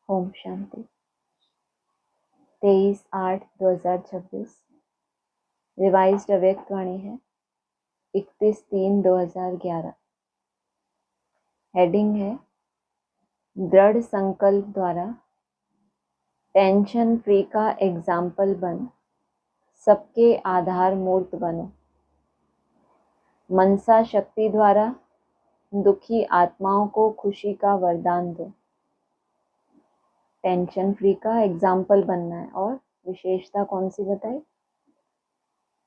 Om Shanti. 23/8/2026 revised अव्यक्त वाणी है 31/3/2011। Heading है दृढ़ संकल्प द्वारा टेंशन फ्री का एग्जाम्पल बन सबके आधार मूर्त बनो। मनसा शक्ति द्वारा दुखी आत्माओं को खुशी का वरदान दो। टेंशन फ्री का एग्जाम्पल बनना है और विशेषता कौन सी बताई?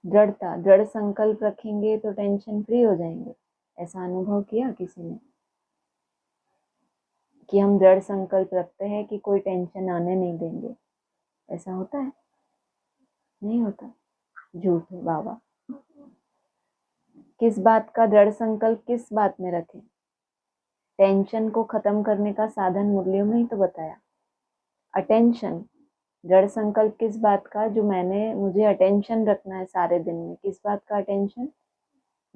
दृढ़ता। दृढ़ संकल्प रखेंगे तो टेंशन फ्री हो जाएंगे। ऐसा अनुभव किया किसी ने कि हम दृढ़ संकल्प रखते हैं कि कोई टेंशन आने नहीं देंगे? ऐसा होता है? नहीं होता, झूठ है बाबा। किस बात का दृढ़ संकल्प किस बात में रखें? टेंशन को खत्म करने का साधन मुरलियों में ही तो बताया, अटेंशन। दृढ़ संकल्प किस बात का? जो मुझे अटेंशन रखना है सारे दिन में। किस बात का अटेंशन?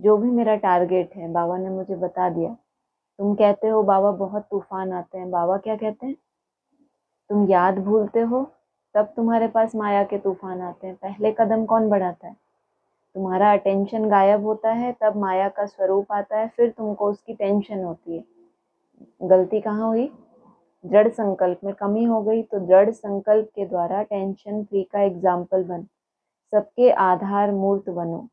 जो भी मेरा टारगेट है बाबा ने मुझे बता दिया। तुम कहते हो बाबा बहुत तूफान आते हैं, बाबा क्या कहते हैं? तुम याद भूलते हो तब तुम्हारे पास माया के तूफान आते हैं। पहले कदम कौन बढ़ाता है? तुम्हारा अटेंशन गायब होता है तब माया का स्वरूप आता है, फिर तुमको उसकी टेंशन होती है। गलती कहाँ हुई? दृढ़ संकल्प में कमी हो गई। तो दृढ़ संकल्प के द्वारा टेंशन फ्री का एग्जाम्पल बन सबके आधार मूर्त बनो।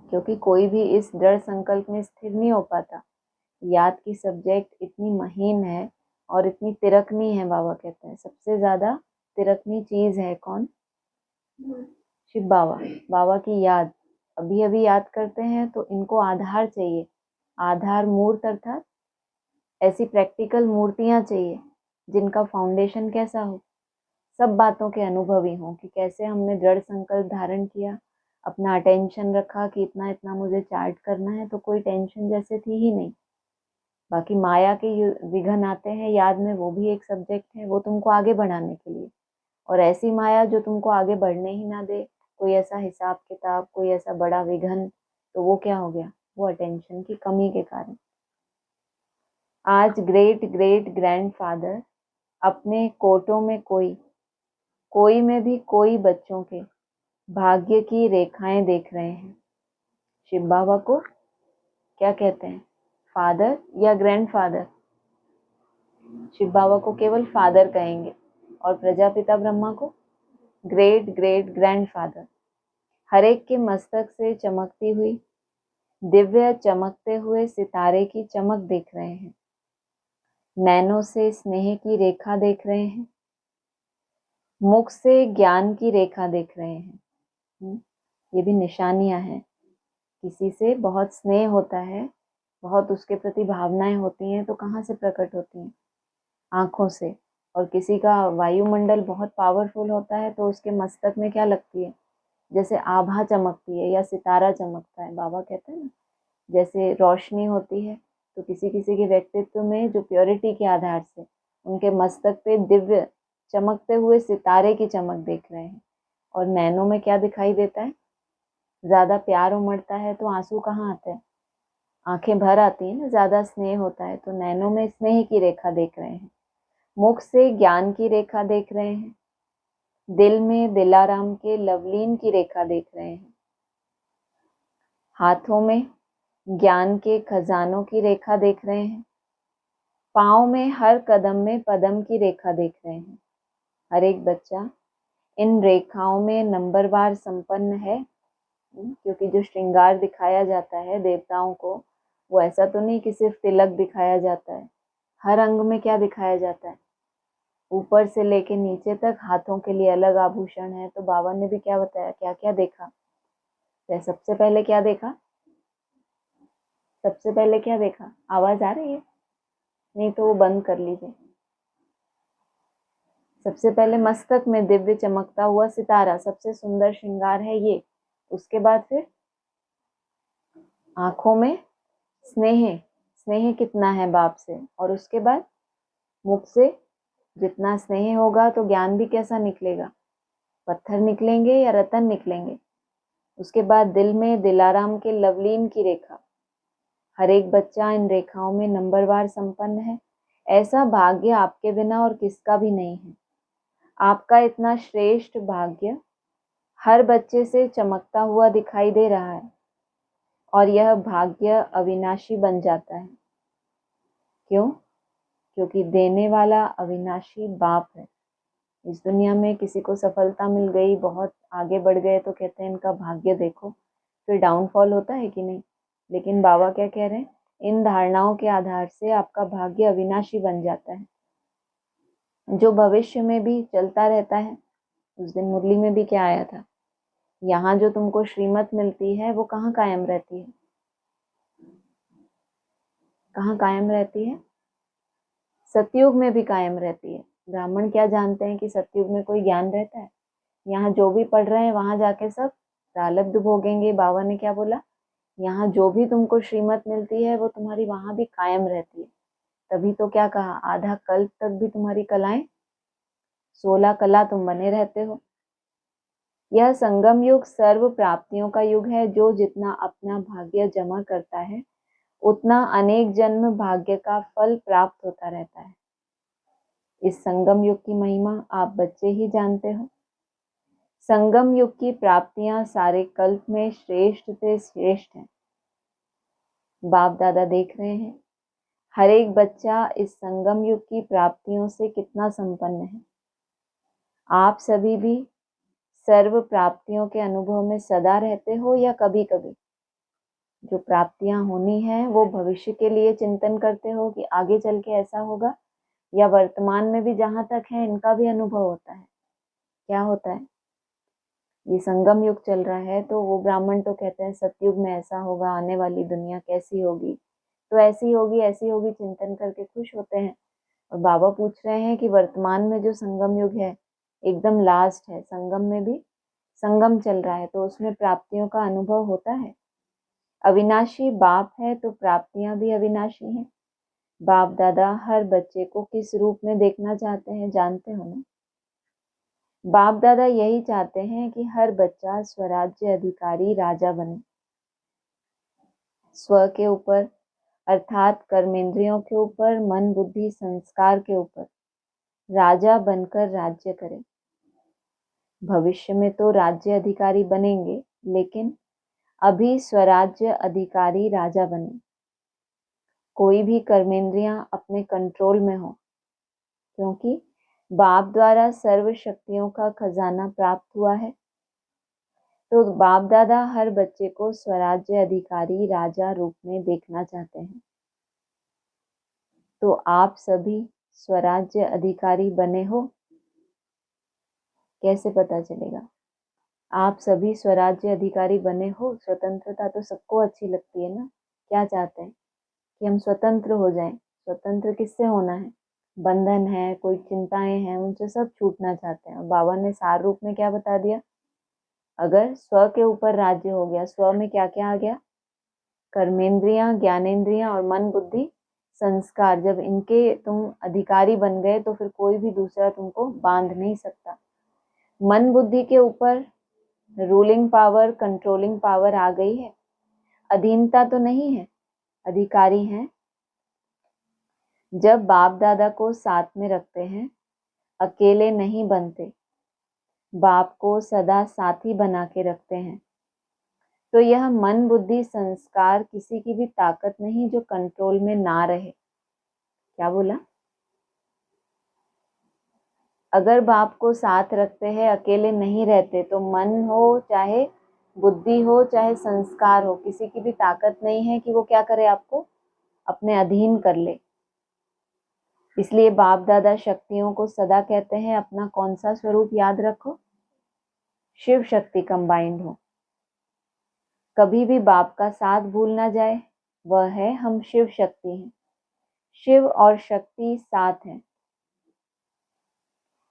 क्योंकि कोई भी इस दृढ़ संकल्प में स्थिर नहीं हो पाता। याद की सब्जेक्ट इतनी महीन है और इतनी तिरकनी है। बाबा कहते हैं सबसे ज्यादा तिरकनी चीज है कौन? शिव बाबा। बाबा की याद अभी अभी याद करते हैं तो इनको आधार चाहिए। आधार मूर्त अर्थात ऐसी प्रैक्टिकल मूर्तियां चाहिए जिनका फाउंडेशन कैसा हो? सब बातों के अनुभवी हों कि कैसे हमने दृढ़ संकल्प धारण किया, अपना अटेंशन रखा कि इतना इतना मुझे चार्ट करना है, तो कोई टेंशन जैसे थी ही नहीं। बाकी माया के विघ्न आते हैं याद में, वो भी एक सब्जेक्ट है, वो तुमको आगे बढ़ाने के लिए। और ऐसी माया जो तुमको आगे बढ़ने ही ना दे, कोई ऐसा हिसाब किताब, कोई ऐसा बड़ा विघ्न, तो वो क्या हो गया? वो अटेंशन की कमी के कारण। आज ग्रेट ग्रेट ग्रैंडफादर अपने कोटों में कोई में भी कोई बच्चों के भाग्य की रेखाएं देख रहे हैं। शिव बाबा को क्या कहते हैं? फादर या ग्रैंडफादर? शिव बाबा को केवल फादर कहेंगे और प्रजापिता ब्रह्मा को ग्रेट ग्रेट ग्रैंडफादर। हर एक के मस्तक से चमकती हुई दिव्य चमकते हुए सितारे की चमक देख रहे हैं। नैनों से स्नेह की रेखा देख रहे हैं। मुख से ज्ञान की रेखा देख रहे हैं। ये भी निशानियां हैं। किसी से बहुत स्नेह होता है, बहुत उसके प्रति भावनाएं होती हैं, तो कहाँ से प्रकट होती हैं? आंखों से। और किसी का वायुमंडल बहुत पावरफुल होता है तो उसके मस्तक में क्या लगती है? जैसे आभा चमकती है या सितारा चमकता है। बाबा कहते हैं ना, जैसे रोशनी होती है, तो किसी किसी के व्यक्तित्व में जो प्योरिटी के आधार से उनके मस्तक पे दिव्य चमकते हुए सितारे की चमक देख रहे हैं। और नैनों में क्या दिखाई देता है? ज्यादा प्यार उमड़ता है तो आंसू कहाँ आते हैं? आंखें भर आती है ना, ज्यादा स्नेह होता है तो नैनों में स्नेह की रेखा देख रहे हैं। मुख से ज्ञान की रेखा देख रहे हैं। दिल में दिलाराम के लवलीन की रेखा देख रहे हैं। हाथों में ज्ञान के खजानों की रेखा देख रहे हैं। पाँव में हर कदम में पदम की रेखा देख रहे हैं। हर एक बच्चा इन रेखाओं में नंबरवार संपन्न है। क्योंकि जो श्रृंगार दिखाया जाता है देवताओं को, वो ऐसा तो नहीं कि सिर्फ तिलक दिखाया जाता है। हर अंग में क्या दिखाया जाता है? ऊपर से लेके नीचे तक हाथों के लिए अलग आभूषण है। तो बाबा ने भी क्या बताया, क्या क्या देखा? तो सबसे पहले क्या देखा? सबसे पहले क्या देखा? आवाज आ रही है? नहीं तो वो बंद कर लीजिए। सबसे पहले मस्तक में दिव्य चमकता हुआ सितारा, सबसे सुंदर श्रृंगार है ये। उसके बाद फिर आंखों में स्नेह, स्नेह कितना है बाप से। और उसके बाद मुख से जितना स्नेह होगा तो ज्ञान भी कैसा निकलेगा? पत्थर निकलेंगे या रतन निकलेंगे? उसके बाद दिल में दिलाराम के लवलीन की रेखा। हर एक बच्चा इन रेखाओं में नंबरवार संपन्न है। ऐसा भाग्य आपके बिना और किसका भी नहीं है। आपका इतना श्रेष्ठ भाग्य हर बच्चे से चमकता हुआ दिखाई दे रहा है और यह भाग्य अविनाशी बन जाता है। क्यों? क्योंकि देने वाला अविनाशी बाप है। इस दुनिया में किसी को सफलता मिल गई, बहुत आगे बढ़ गए, तो कहते हैं इनका भाग्य देखो, फिर डाउनफॉल होता है कि नहीं। लेकिन बाबा क्या कह रहे हैं, इन धारणाओं के आधार से आपका भाग्य अविनाशी बन जाता है, जो भविष्य में भी चलता रहता है। उस दिन मुरली में भी क्या आया था, यहाँ जो तुमको श्रीमत मिलती है वो कहाँ कायम रहती है? कहाँ कायम रहती है? सतयुग में भी कायम रहती है। ब्राह्मण क्या जानते हैं कि सतयुग में कोई ज्ञान रहता है? यहाँ जो भी पढ़ रहे हैं वहां जाके सब प्रारब्ध भोगेंगे। बाबा ने क्या बोला, यहाँ जो भी तुमको श्रीमत मिलती है वो तुम्हारी वहां भी कायम रहती है। तभी तो क्या कहा, आधा कल्प तक भी तुम्हारी कलाएं 16 कला तुम बने रहते हो। यह संगम युग सर्व प्राप्तियों का युग है। जो जितना अपना भाग्य जमा करता है उतना अनेक जन्म भाग्य का फल प्राप्त होता रहता है। इस संगम युग की महिमा आप बच्चे ही जानते हो। संगम युग की प्राप्तियां सारे कल्प में श्रेष्ठ से श्रेष्ठ हैं। बाप दादा देख रहे हैं हर एक बच्चा इस संगम युग की प्राप्तियों से कितना संपन्न है। आप सभी भी सर्व प्राप्तियों के अनुभव में सदा रहते हो या कभी कभी? जो प्राप्तियां होनी है वो भविष्य के लिए चिंतन करते हो कि आगे चल के ऐसा होगा, या वर्तमान में भी जहां तक है इनका भी अनुभव होता है? क्या होता है? ये संगम युग चल रहा है तो वो ब्राह्मण तो कहते हैं सतयुग में ऐसा होगा, आने वाली दुनिया कैसी होगी, तो ऐसी होगी ऐसी होगी, चिंतन करके खुश होते हैं। और बाबा पूछ रहे हैं कि वर्तमान में जो संगम युग है एकदम लास्ट है, संगम में भी संगम चल रहा है, तो उसमें प्राप्तियों का अनुभव होता है। अविनाशी बाप है तो प्राप्तियां भी अविनाशी हैं। बाप दादा हर बच्चे को किस रूप में देखना चाहते हैं जानते हो ना? बाप दादा यही चाहते हैं कि हर बच्चा स्वराज्य अधिकारी राजा बने। स्व के ऊपर अर्थात कर्मेंद्रियों के ऊपर, मन बुद्धि संस्कार के ऊपर राजा बनकर राज्य करे। भविष्य में तो राज्य अधिकारी बनेंगे, लेकिन अभी स्वराज्य अधिकारी राजा बने। कोई भी कर्मेंद्रियां अपने कंट्रोल में हो, क्योंकि बाप द्वारा सर्व शक्तियों का खजाना प्राप्त हुआ है। तो बाप दादा हर बच्चे को स्वराज्य अधिकारी राजा रूप में देखना चाहते हैं। तो आप सभी स्वराज्य अधिकारी बने हो? कैसे पता चलेगा? आप सभी स्वराज्य अधिकारी बने हो? स्वतंत्रता तो सबको अच्छी लगती है ना। क्या चाहते हैं कि हम स्वतंत्र हो जाएं। स्वतंत्र किससे होना है? बंधन है, कोई चिंताएं हैं, उनसे सब छूटना चाहते हैं। और बाबा ने सार रूप में क्या बता दिया, अगर स्व के ऊपर राज्य हो गया, स्व में क्या क्या आ गया, कर्मेंद्रियां, ज्ञानेंद्रियां और मन बुद्धि संस्कार, जब इनके तुम अधिकारी बन गए तो फिर कोई भी दूसरा तुमको बांध नहीं सकता। मन बुद्धि के ऊपर रूलिंग पावर, कंट्रोलिंग पावर आ गई है। अधीनता तो नहीं है, अधिकारी हैं। जब बाप दादा को साथ में रखते हैं, अकेले नहीं बनते, बाप को सदा साथी बना के रखते हैं, तो यह मन बुद्धि संस्कार किसी की भी ताकत नहीं जो कंट्रोल में ना रहे। क्या बोला? अगर बाप को साथ रखते हैं, अकेले नहीं रहते, तो मन हो चाहे बुद्धि हो चाहे संस्कार हो, किसी की भी ताकत नहीं है कि वो क्या करे, आपको अपने अधीन कर ले। इसलिए बाप दादा शक्तियों को सदा कहते हैं अपना कौन सा स्वरूप याद रखो, शिव शक्ति कंबाइंड हो। कभी भी बाप का साथ भूल ना जाए, वह है हम शिव शक्ति हैं। शिव और शक्ति साथ हैं।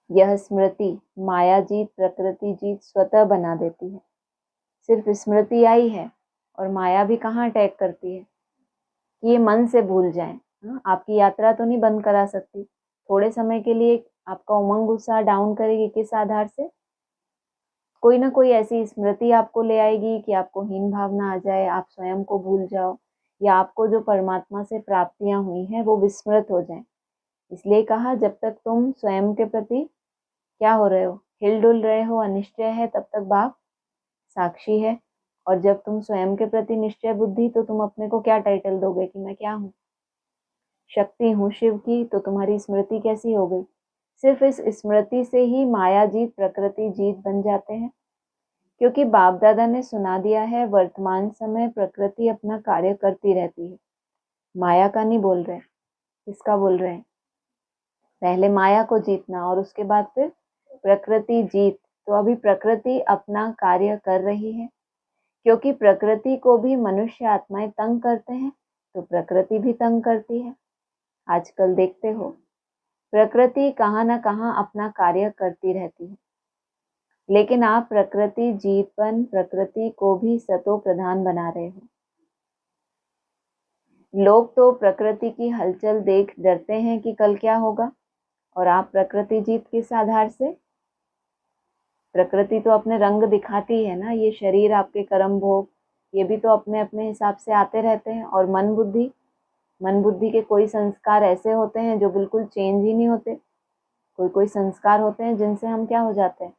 यह स्मृति माया जीत प्रकृति जीत स्वतः बना देती है। सिर्फ स्मृति आई है और माया भी कहाँ अटैक करती है कि ये मन से भूल जाएं। आपकी यात्रा तो नहीं बंद करा सकती, थोड़े समय के लिए आपका उमंग उत्साह डाउन करेगी। किस आधार से? कोई ना कोई ऐसी स्मृति आपको ले आएगी कि आपको हीन भावना आ जाए, आप स्वयं को भूल जाओ, या आपको जो परमात्मा से प्राप्तियां हुई हैं वो विस्मृत हो जाएं। इसलिए कहा जब तक तुम स्वयं के प्रति क्या हो रहे हो, हिलडुल रहे हो, अनिश्चय है, तब तक बाप साक्षी है। और जब तुम स्वयं के प्रति निश्चय बुद्धि, तो तुम अपने को क्या टाइटल दोगे कि मैं क्या हूँ, शक्ति हूँ शिव की। तो तुम्हारी स्मृति कैसी हो गई, सिर्फ इस स्मृति से ही माया जीत प्रकृति जीत बन जाते हैं। क्योंकि बाप दादा ने सुना दिया है वर्तमान समय प्रकृति अपना कार्य करती रहती है। माया का नहीं बोल रहे, किसका बोल रहे हैं, पहले माया को जीतना और उसके बाद फिर प्रकृति जीत। तो अभी प्रकृति अपना कार्य कर रही है, क्योंकि प्रकृति को भी मनुष्य आत्माएं तंग करते हैं, तो प्रकृति भी तंग करती है। आजकल देखते हो प्रकृति कहाँ ना कहाँ अपना कार्य करती रहती है, लेकिन आप प्रकृति जीतपन प्रकृति को भी सतो प्रधान बना रहे हो। लोग तो प्रकृति की हलचल देख डरते हैं कि कल क्या होगा, और आप प्रकृति जीत किस आधार से। प्रकृति तो अपने रंग दिखाती है ना, ये शरीर आपके कर्म भोग ये भी तो अपने अपने हिसाब से आते रहते हैं। और मन बुद्धि के कोई संस्कार ऐसे होते हैं जो बिल्कुल चेंज ही नहीं होते। कोई संस्कार होते हैं जिनसे हम क्या हो जाते हैं,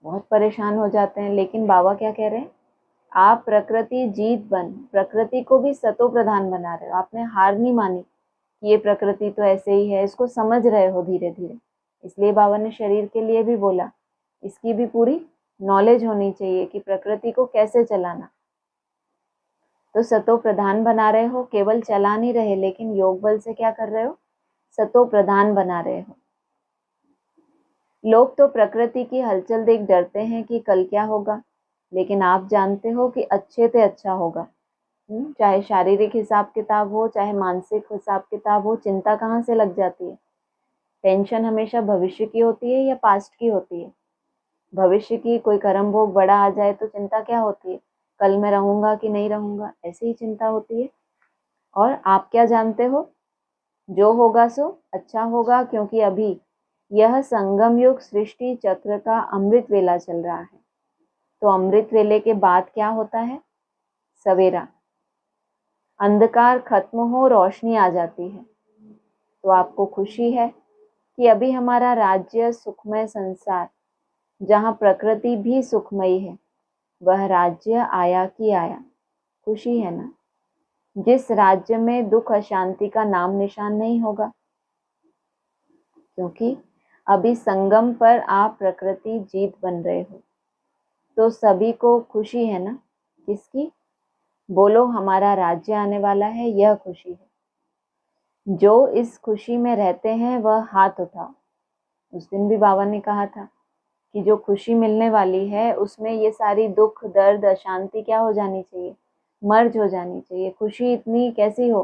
बहुत परेशान हो जाते हैं। लेकिन बाबा क्या कह रहे हैं, आप प्रकृति जीत बन प्रकृति को भी सतो प्रधान बना रहे हो। आपने हार नहीं मानी कि ये प्रकृति तो ऐसे ही है, इसको समझ रहे हो धीरे धीरे। इसलिए बाबा ने शरीर के लिए भी बोला, इसकी भी पूरी नॉलेज होनी चाहिए कि प्रकृति को कैसे चलाना। तो सतो प्रधान बना रहे हो, केवल चला नहीं रहे, लेकिन योग बल से क्या कर रहे हो, सतो प्रधान बना रहे हो। लोग तो प्रकृति की हलचल देख डरते हैं कि कल क्या होगा, लेकिन आप जानते हो कि अच्छे से अच्छा होगा। चाहे शारीरिक हिसाब किताब हो, चाहे मानसिक हिसाब किताब हो, चिंता कहाँ से लग जाती है। टेंशन हमेशा भविष्य की होती है या पास्ट की होती है। भविष्य की, कोई कर्म भोग बड़ा आ जाए तो चिंता क्या होती है, कल मैं रहूंगा कि नहीं रहूंगा, ऐसे ही चिंता होती है। और आप क्या जानते हो, जो होगा सो अच्छा होगा, क्योंकि अभी यह संगम युग सृष्टि चक्र का अमृत वेला चल रहा है। तो अमृत वेले के बाद क्या होता है, सवेरा, अंधकार खत्म हो, रोशनी आ जाती है। तो आपको खुशी है कि अभी हमारा राज्य सुखमय संसार, जहाँ प्रकृति भी सुखमयी है, वह राज्य आया कि आया। खुशी है ना, जिस राज्य में दुख अशांति का नाम निशान नहीं होगा। क्योंकि अभी संगम पर आप प्रकृति जीत बन रहे हो। तो सभी को खुशी है ना, किसकी, बोलो हमारा राज्य आने वाला है, यह खुशी है। जो इस खुशी में रहते हैं वह हाथ उठाओ। उस दिन भी बाबा ने कहा था कि जो खुशी मिलने वाली है उसमें ये सारी दुख दर्द अशांति क्या हो जानी चाहिए, मर्ज हो जानी चाहिए। खुशी इतनी कैसी हो,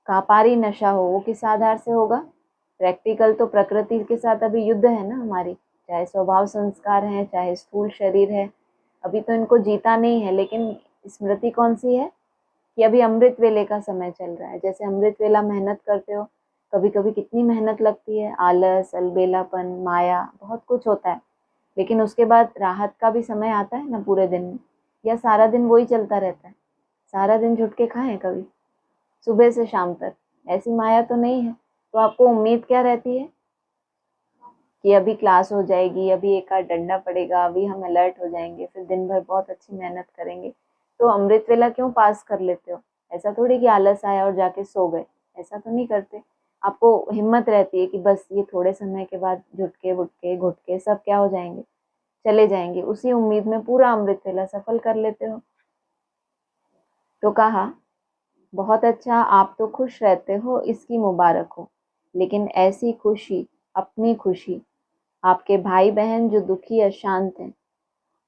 कापारी नशा हो, वो किस आधार से होगा, प्रैक्टिकल तो प्रकृति के साथ अभी युद्ध है ना हमारी, चाहे स्वभाव संस्कार है, चाहे स्थूल शरीर है, अभी तो इनको जीता नहीं है। लेकिन स्मृति कौन सी है कि अभी अमृत वेले का समय चल रहा है। जैसे अमृत वेला मेहनत करते हो, कभी कभी कितनी मेहनत लगती है, आलस, अलबेलापन, माया, बहुत कुछ होता है, लेकिन उसके बाद राहत का भी समय आता है ना पूरे दिन में, या सारा दिन वही चलता रहता है, सारा दिन झुटके खाएं कभी सुबह से शाम तक, ऐसी माया तो नहीं है। तो आपको उम्मीद क्या रहती है कि अभी क्लास हो जाएगी, अभी एक आध डंडा पड़ेगा, अभी हम अलर्ट हो जाएंगे, फिर दिन भर बहुत अच्छी मेहनत करेंगे। तो अमृत वेला क्यों पास कर लेते हो, ऐसा थोड़ी कि आलस आया और जाके सो गए, ऐसा तो नहीं करते। आपको हिम्मत रहती है कि बस ये थोड़े समय के बाद झुटके वुटके घुटके सब क्या हो जाएंगे, चले जाएंगे। उसी उम्मीद में पूरा अमृत वेला सफल कर लेते हो। तो कहा बहुत अच्छा, आप तो खुश रहते हो, इसकी मुबारक हो। लेकिन ऐसी खुशी, अपनी खुशी, आपके भाई बहन जो दुखी अशांत हैं,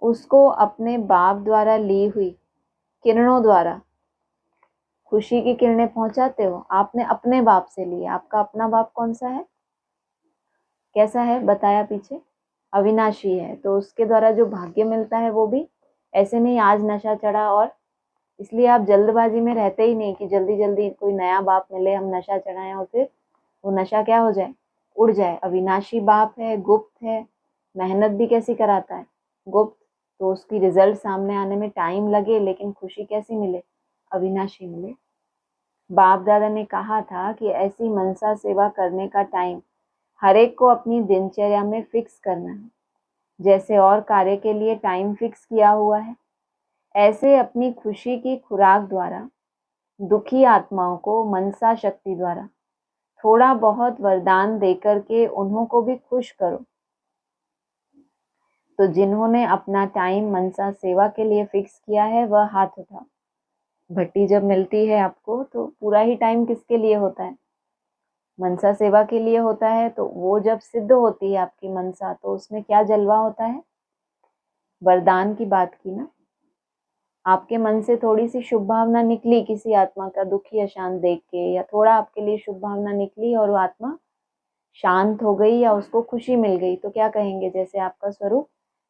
उसको अपने बाप द्वारा ली हुई किरणों द्वारा खुशी की किरणें पहुंचाते हो। आपने अपने बाप से ली, आपका अपना बाप कौन सा है, कैसा है बताया पीछे, अविनाशी है। तो उसके द्वारा जो भाग्य मिलता है वो भी ऐसे नहीं आज नशा चढ़ा, और इसलिए आप जल्दबाजी में रहते ही नहीं कि जल्दी जल्दी कोई नया बाप मिले, हम नशा चढ़ाएं और फिर वो नशा क्या हो जाए, उड़ जाए। अविनाशी बाप है, गुप्त है, मेहनत भी कैसी कराता है, गुप्त। तो उसकी रिजल्ट सामने आने में टाइम लगे, लेकिन खुशी कैसी मिले, अविनाशी मिले। बाप दादा ने कहा था कि ऐसी मनसा सेवा करने का टाइम हर एक को अपनी दिनचर्या में फिक्स करना है। जैसे और कार्य के लिए टाइम फिक्स किया हुआ है, ऐसे अपनी खुशी की खुराक द्वारा दुखी आत्माओं को मनसा शक्ति द्वारा थोड़ा बहुत वरदान देकर के उन्हों को भी खुश करो। तो जिन्होंने अपना टाइम मनसा सेवा के लिए फिक्स किया है वह हाथ उठाओ। भट्टी जब मिलती है आपको तो पूरा ही टाइम किसके लिए होता है? मनसा सेवा के लिए होता है। तो वो जब सिद्ध होती है आपकी मनसा, तो उसमें क्या जलवा होता है? वरदान की बात की ना। आपके मन से थोड़ी सी शुभ भावना निकली किसी आत्मा का दुखी अशांत देख के, या थोड़ा आपके लिए शुभ भावना निकली और वो आत्मा शांत हो गई या उसको खुशी मिल गई, तो क्या कहेंगे? जैसे आपका स्वरूप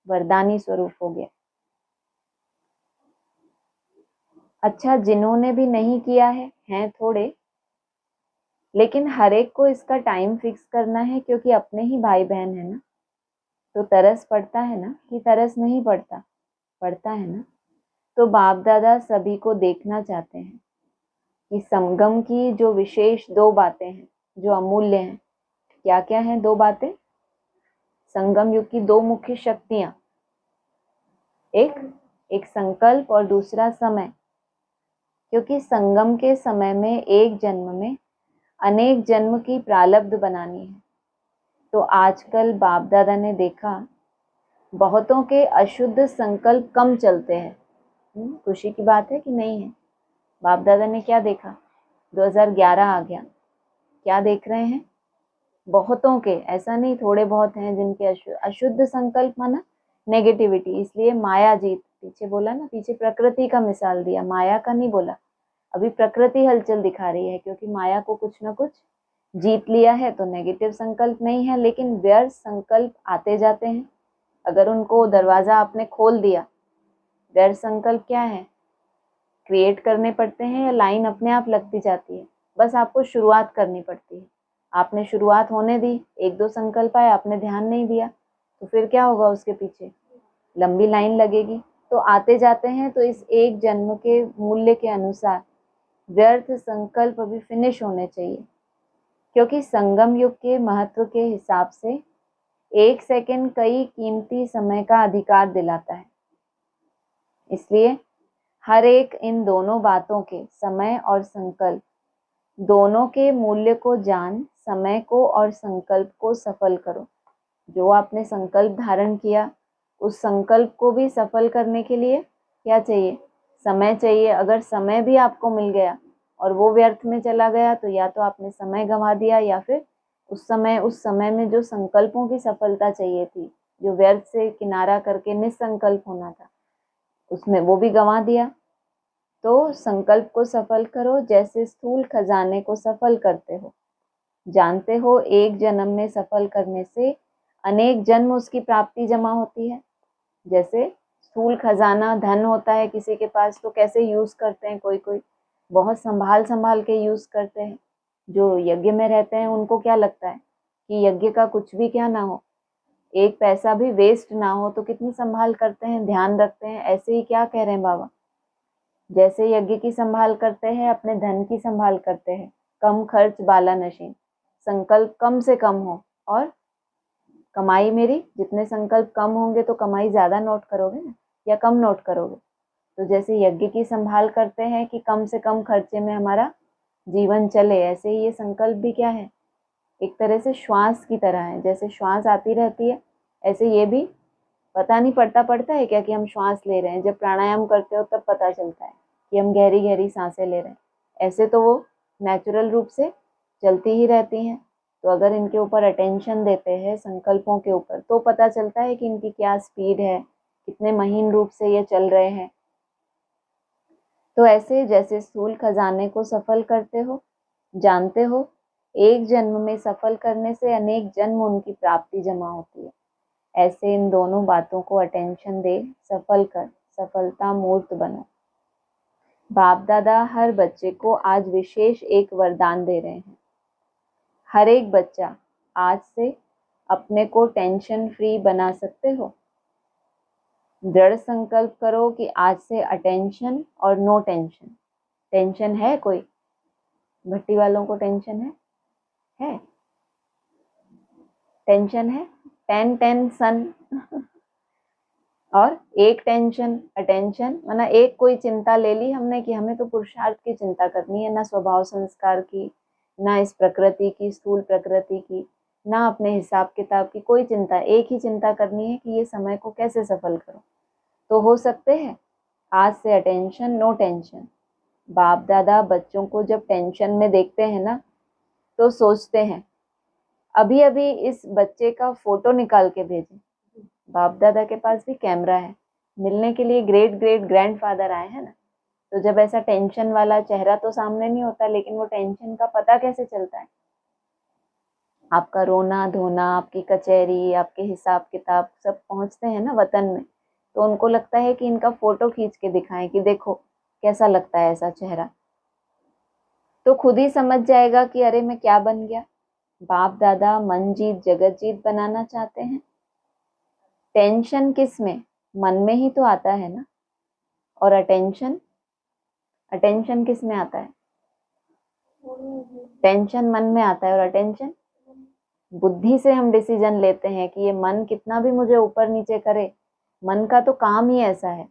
वरदानी स्वरूप हो गया। अच्छा, जिन्होंने भी नहीं किया है, हैं थोड़े, लेकिन हर एक को इसका टाइम फिक्स करना है, क्योंकि अपने ही भाई बहन है ना। तो तरस पड़ता है ना, कि तरस नहीं पड़ता? पड़ता है ना। तो बाप दादा सभी को देखना चाहते हैं कि संगम की जो विशेष दो बातें हैं, जो अमूल्य हैं, क्या क्या हैं? दो बातें। संगम युग की दो मुख्य शक्तियां, एक संकल्प और दूसरा समय। क्योंकि संगम के समय में एक जन्म में अनेक जन्म की प्रारब्ध बनानी है। तो आजकल बाप दादा ने देखा बहुतों के अशुद्ध संकल्प कम चलते हैं। खुशी की बात है कि नहीं है? बाप दादा ने क्या देखा? 2011 आ गया, क्या देख रहे हैं? बहुतों के, ऐसा नहीं थोड़े बहुत हैं जिनके अशुद्ध संकल्प माना नेगेटिविटी। इसलिए माया जीत, पीछे बोला ना, पीछे प्रकृति का मिसाल दिया, माया का नहीं बोला। अभी प्रकृति हलचल दिखा रही है, क्योंकि माया को कुछ ना कुछ जीत लिया है। तो नेगेटिव संकल्प नहीं है, लेकिन व्यर्थ संकल्प आते जाते हैं। अगर उनको दरवाजा आपने खोल दिया, व्यर्थ संकल्प क्या है? क्रिएट करने पड़ते हैं या लाइन अपने आप लगती जाती है? बस आपको शुरुआत करनी पड़ती है। आपने शुरुआत होने दी, एक दो संकल्प आए, आपने ध्यान नहीं दिया, तो फिर क्या होगा? उसके पीछे लंबी लाइन लगेगी। तो आते जाते हैं। तो इस एक जन्म के मूल्य के अनुसार व्यर्थ संकल्प अभी फिनिश होने चाहिए, क्योंकि संगम युग के महत्व के हिसाब से एक सेकंड कई कीमती समय का अधिकार दिलाता है। इसलिए हर एक इन दोनों बातों के, समय और संकल्प, दोनों के मूल्य को जान समय को और संकल्प को सफल करो। जो आपने संकल्प धारण किया, उस संकल्प को भी सफल करने के लिए क्या चाहिए? समय चाहिए। अगर समय भी आपको मिल गया और वो व्यर्थ में चला गया, तो या तो आपने समय गंवा दिया, या फिर उस समय में जो संकल्पों की सफलता चाहिए थी, जो व्यर्थ से किनारा करके निसंकल्प होना था, उसमें वो भी गंवा दिया। तो संकल्प को सफल करो, जैसे स्थूल खजाने को सफल करते हो। जानते हो, एक जन्म में सफल करने से अनेक जन्म उसकी प्राप्ति जमा होती है। जैसे स्थूल खजाना धन होता है किसी के पास, तो कैसे यूज करते हैं? कोई कोई बहुत संभाल संभाल के यूज करते हैं। जो यज्ञ में रहते हैं उनको क्या लगता है कि यज्ञ का कुछ भी क्या ना हो, एक पैसा भी वेस्ट ना हो, तो कितनी संभाल करते हैं, ध्यान रखते हैं। ऐसे ही क्या कह रहे हैं बाबा? जैसे यज्ञ की संभाल करते हैं, अपने धन की संभाल करते हैं। कम खर्च बाला नशीन, संकल्प कम से कम हो, और कमाई मेरी, जितने संकल्प कम होंगे तो कमाई ज्यादा नोट करोगे ना, या कम नोट करोगे? तो जैसे यज्ञ की संभाल करते हैं कि कम से कम खर्चे में हमारा जीवन चले, ऐसे ही ये संकल्प भी क्या है? एक तरह से श्वास की तरह है। जैसे श्वास आती रहती है, ऐसे ये भी पता नहीं पड़ता है क्या कि हम श्वास ले रहे हैं? जब प्राणायाम करते हो तब पता चलता है कि हम गहरी गहरी सांसें ले रहे हैं। ऐसे तो वो नेचुरल रूप से चलती ही रहती हैं। तो अगर इनके ऊपर अटेंशन देते हैं, संकल्पों के ऊपर, तो पता चलता है कि इनकी क्या स्पीड है, कितने महीन रूप से ये चल रहे हैं। तो ऐसे जैसे स्थूल खजाने को सफल करते हो, जानते हो एक जन्म में सफल करने से अनेक जन्म उनकी प्राप्ति जमा होती है। ऐसे इन दोनों बातों को अटेंशन दे, सफल कर, सफलता मूर्त बनो। बाप दादा हर बच्चे को आज विशेष एक वरदान दे रहे हैं। हर एक बच्चा आज से अपने को टेंशन फ्री बना सकते हो। दृढ़ संकल्प करो कि आज से अटेंशन और नो टेंशन। टेंशन है कोई? भट्टी वालों को टेंशन है टेंशन है, 10 सन और एक टेंशन अटेंशन, माना एक कोई चिंता ले ली हमने कि हमें तो पुरुषार्थ की चिंता करनी है, ना स्वभाव संस्कार की, ना इस प्रकृति की, स्थूल प्रकृति की, ना अपने हिसाब किताब की, कोई चिंता, एक ही चिंता करनी है कि ये समय को कैसे सफल करो। तो हो सकते हैं आज से अटेंशन, नो टेंशन। बाप दादा बच्चों को जब टेंशन में देखते हैं ना तो सोचते हैं अभी अभी इस बच्चे का फोटो निकाल के भेजें। बाप दादा के पास भी कैमरा है, मिलने के लिए ग्रेट ग्रेट ग्रैंडफादर आए हैं ना, तो जब ऐसा टेंशन वाला चेहरा तो सामने नहीं होता, लेकिन वो टेंशन का पता कैसे चलता है? आपका रोना धोना, आपकी कचहरी, आपके हिसाब किताब सब पहुंचते हैं ना वतन में, तो उनको लगता है कि इनका फोटो खींच के दिखाएं कि देखो कैसा लगता है ऐसा चेहरा, तो खुद ही समझ जाएगा कि अरे मैं क्या बन गया। बाप दादा मन जीत जगत जीत बनाना चाहते हैं। टेंशन किस में? मन में ही तो आता है ना। और अटेंशन, अटेंशन किस में आता है? टेंशन मन में आता है, और अटेंशन बुद्धि से हम डिसीजन लेते हैं कि ये मन कितना भी मुझे ऊपर नीचे करे, मन का तो काम ही ऐसा है।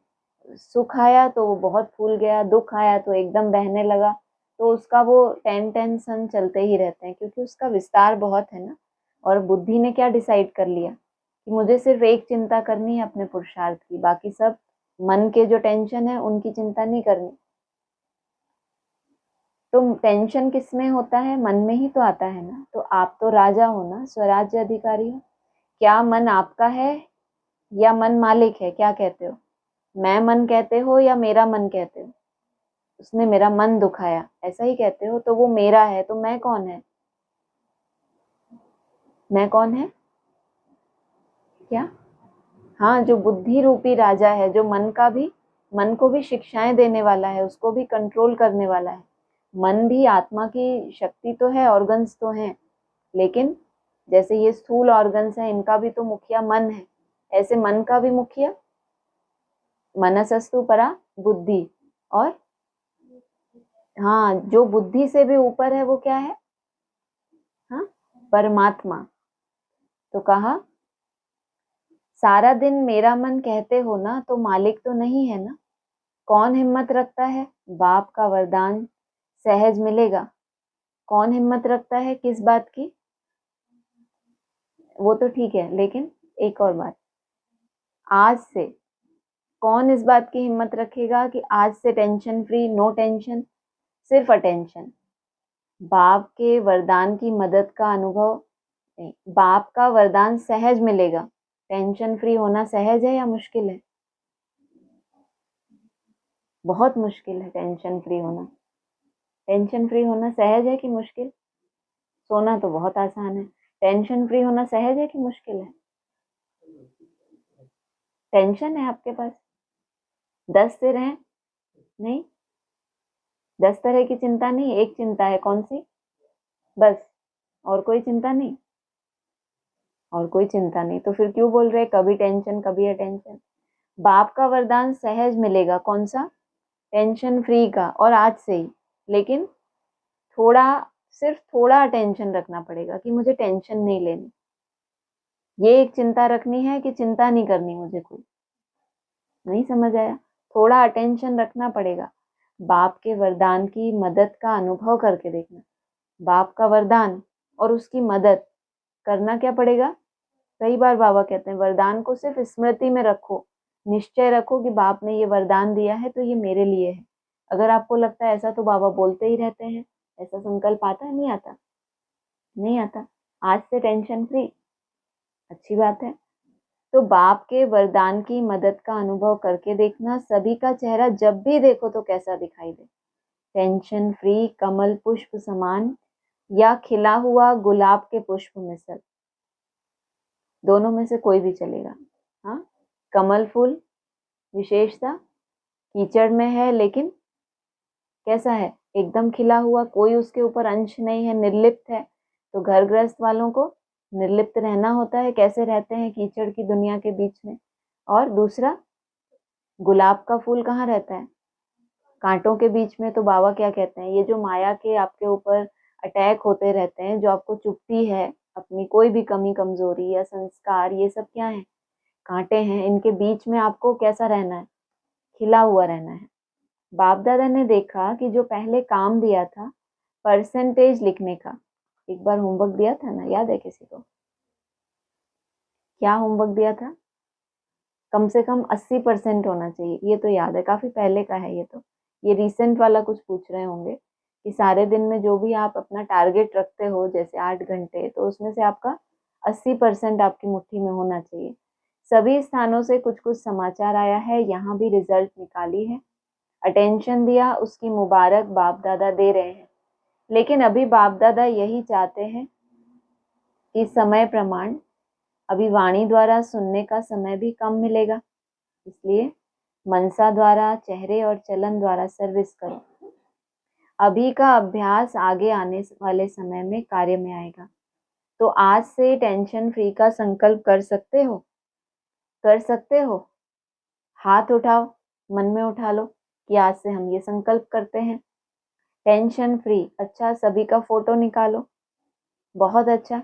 सुख आया तो वो बहुत फूल गया, दुख आया तो एकदम बहने लगा, तो उसका वो टेंशन चलते ही रहते हैं, क्योंकि उसका विस्तार बहुत है ना। और बुद्धि ने क्या डिसाइड कर लिया कि मुझे सिर्फ एक चिंता करनी है अपने पुरुषार्थ की, बाकी सब मन के जो टेंशन है उनकी चिंता नहीं करनी। तो टेंशन किस में होता है? मन में ही तो आता है ना। तो आप तो राजा हो ना, स्वराज्य अधिकारी हो। क्या मन आपका है या मन मालिक है? क्या कहते हो? मैं मन कहते हो या मेरा मन कहते हो? उसने मेरा मन दुखाया, ऐसा ही कहते हो, तो वो मेरा है, तो मैं कौन है? मैं कौन है? क्या? हाँ, जो बुद्धि रूपी राजा है, जो मन का भी, मन को भी शिक्षाएं देने वाला है, उसको भी कंट्रोल करने वाला है। मन भी आत्मा की शक्ति तो है, ऑर्गन्स तो हैं, लेकिन जैसे ये स्थूल ऑर्गन्स हैं, इनका भी तो मुखिया मन है, ऐसे मन का भी मुखिया मनसस्तु परा बुद्धि। और हाँ, जो बुद्धि से भी ऊपर है वो क्या है? हाँ, परमात्मा। तो कहा सारा दिन मेरा मन कहते हो ना, तो मालिक तो नहीं है ना। कौन हिम्मत रखता है? बाप का वरदान सहज मिलेगा। कौन हिम्मत रखता है किस बात की? वो तो ठीक है, लेकिन एक और बात, आज से कौन इस बात की हिम्मत रखेगा कि आज से टेंशन फ्री, नो टेंशन, सिर्फ अटेंशन। बाप के वरदान की मदद का अनुभव नहीं, बाप का वरदान सहज मिलेगा। टेंशन फ्री होना सहज है या मुश्किल है? बहुत मुश्किल है टेंशन फ्री होना। टेंशन फ्री होना सहज है कि मुश्किल? सोना तो बहुत आसान है। टेंशन फ्री होना सहज है कि मुश्किल है? टेंशन है आपके पास, 10 सिर हैं नहीं, 10 तरह की चिंता नहीं, एक चिंता है, कौन सी? बस, और कोई चिंता नहीं, और कोई चिंता नहीं, तो फिर क्यों बोल रहे कभी टेंशन कभी अटेंशन? बाप का वरदान सहज मिलेगा, कौन सा? टेंशन फ्री का, और आज से ही। लेकिन थोड़ा, सिर्फ थोड़ा अटेंशन रखना पड़ेगा कि मुझे टेंशन नहीं लेनी। ये एक चिंता रखनी है कि चिंता नहीं करनी मुझे कोई। नहीं समझ आया? थोड़ा अटेंशन रखना पड़ेगा। बाप के वरदान की मदद का अनुभव करके देखना। बाप का वरदान और उसकी मदद करना क्या पड़ेगा? कई बार बाबा कहते हैं वरदान को सिर्फ स्मृति में रखो, निश्चय रखो कि बाप ने ये वरदान दिया है तो ये मेरे लिए है। अगर आपको लगता है ऐसा तो बाबा बोलते ही रहते हैं, ऐसा संकल्प आता है? नहीं आता, नहीं आता। आज से टेंशन फ्री, अच्छी बात है। तो बाप के वरदान की मदद का अनुभव करके देखना, सभी का चेहरा जब भी देखो तो कैसा दिखाई दे। टेंशन फ्री, कमल पुष्प समान, या खिला हुआ गुलाब के पुष्प मिसल, दोनों में से कोई भी चलेगा। हाँ, कमल फूल विशेषता कीचड़ में है, लेकिन कैसा है? एकदम खिला हुआ, कोई उसके ऊपर अंश नहीं है, निर्लिप्त है। तो घर गृहस्थ वालों को निर्लिप्त रहना होता है, कैसे रहते हैं कीचड़ की दुनिया के बीच में। और दूसरा, गुलाब का फूल कहाँ रहता है? कांटों के बीच में तो बाबा क्या कहते हैं, ये जो माया के आपके ऊपर अटैक होते रहते हैं, जो आपको चुभती है, अपनी कोई भी कमी कमजोरी या संस्कार, ये सब क्या है, कांटे हैं। इनके बीच में आपको कैसा रहना है, खिला हुआ रहना है। बाप दादा ने देखा कि जो पहले काम दिया था परसेंटेज लिखने का, एक बार होमवर्क दिया था ना, याद है किसी को? क्या होमवर्क दिया था? कम से कम 80% होना चाहिए, ये तो याद है, काफी पहले का है ये तो। ये रिसेंट वाला कुछ पूछ रहे होंगे कि सारे दिन में जो भी आप अपना टारगेट रखते हो, जैसे 8 घंटे, तो उसमें से आपका 80% आपकी मुट्ठी में होना चाहिए। सभी स्थानों से कुछ कुछ समाचार आया है, यहाँ भी रिजल्ट निकाली है। अटेंशन दिया, उसकी मुबारक बाप दादा दे रहे हैं। लेकिन अभी बाप दादा यही चाहते हैं कि समय प्रमाण, अभी वाणी द्वारा सुनने का समय भी कम मिलेगा, इसलिए मनसा द्वारा, चेहरे और चलन द्वारा सर्विस करो। अभी का अभ्यास आगे आने वाले समय में कार्य में आएगा। तो आज से टेंशन फ्री का संकल्प कर सकते हो? कर सकते हो? हाथ उठाओ, मन में उठा लो कि आज से हम ये संकल्प करते हैं, टेंशन फ्री। अच्छा, सभी का फोटो निकालो, बहुत अच्छा।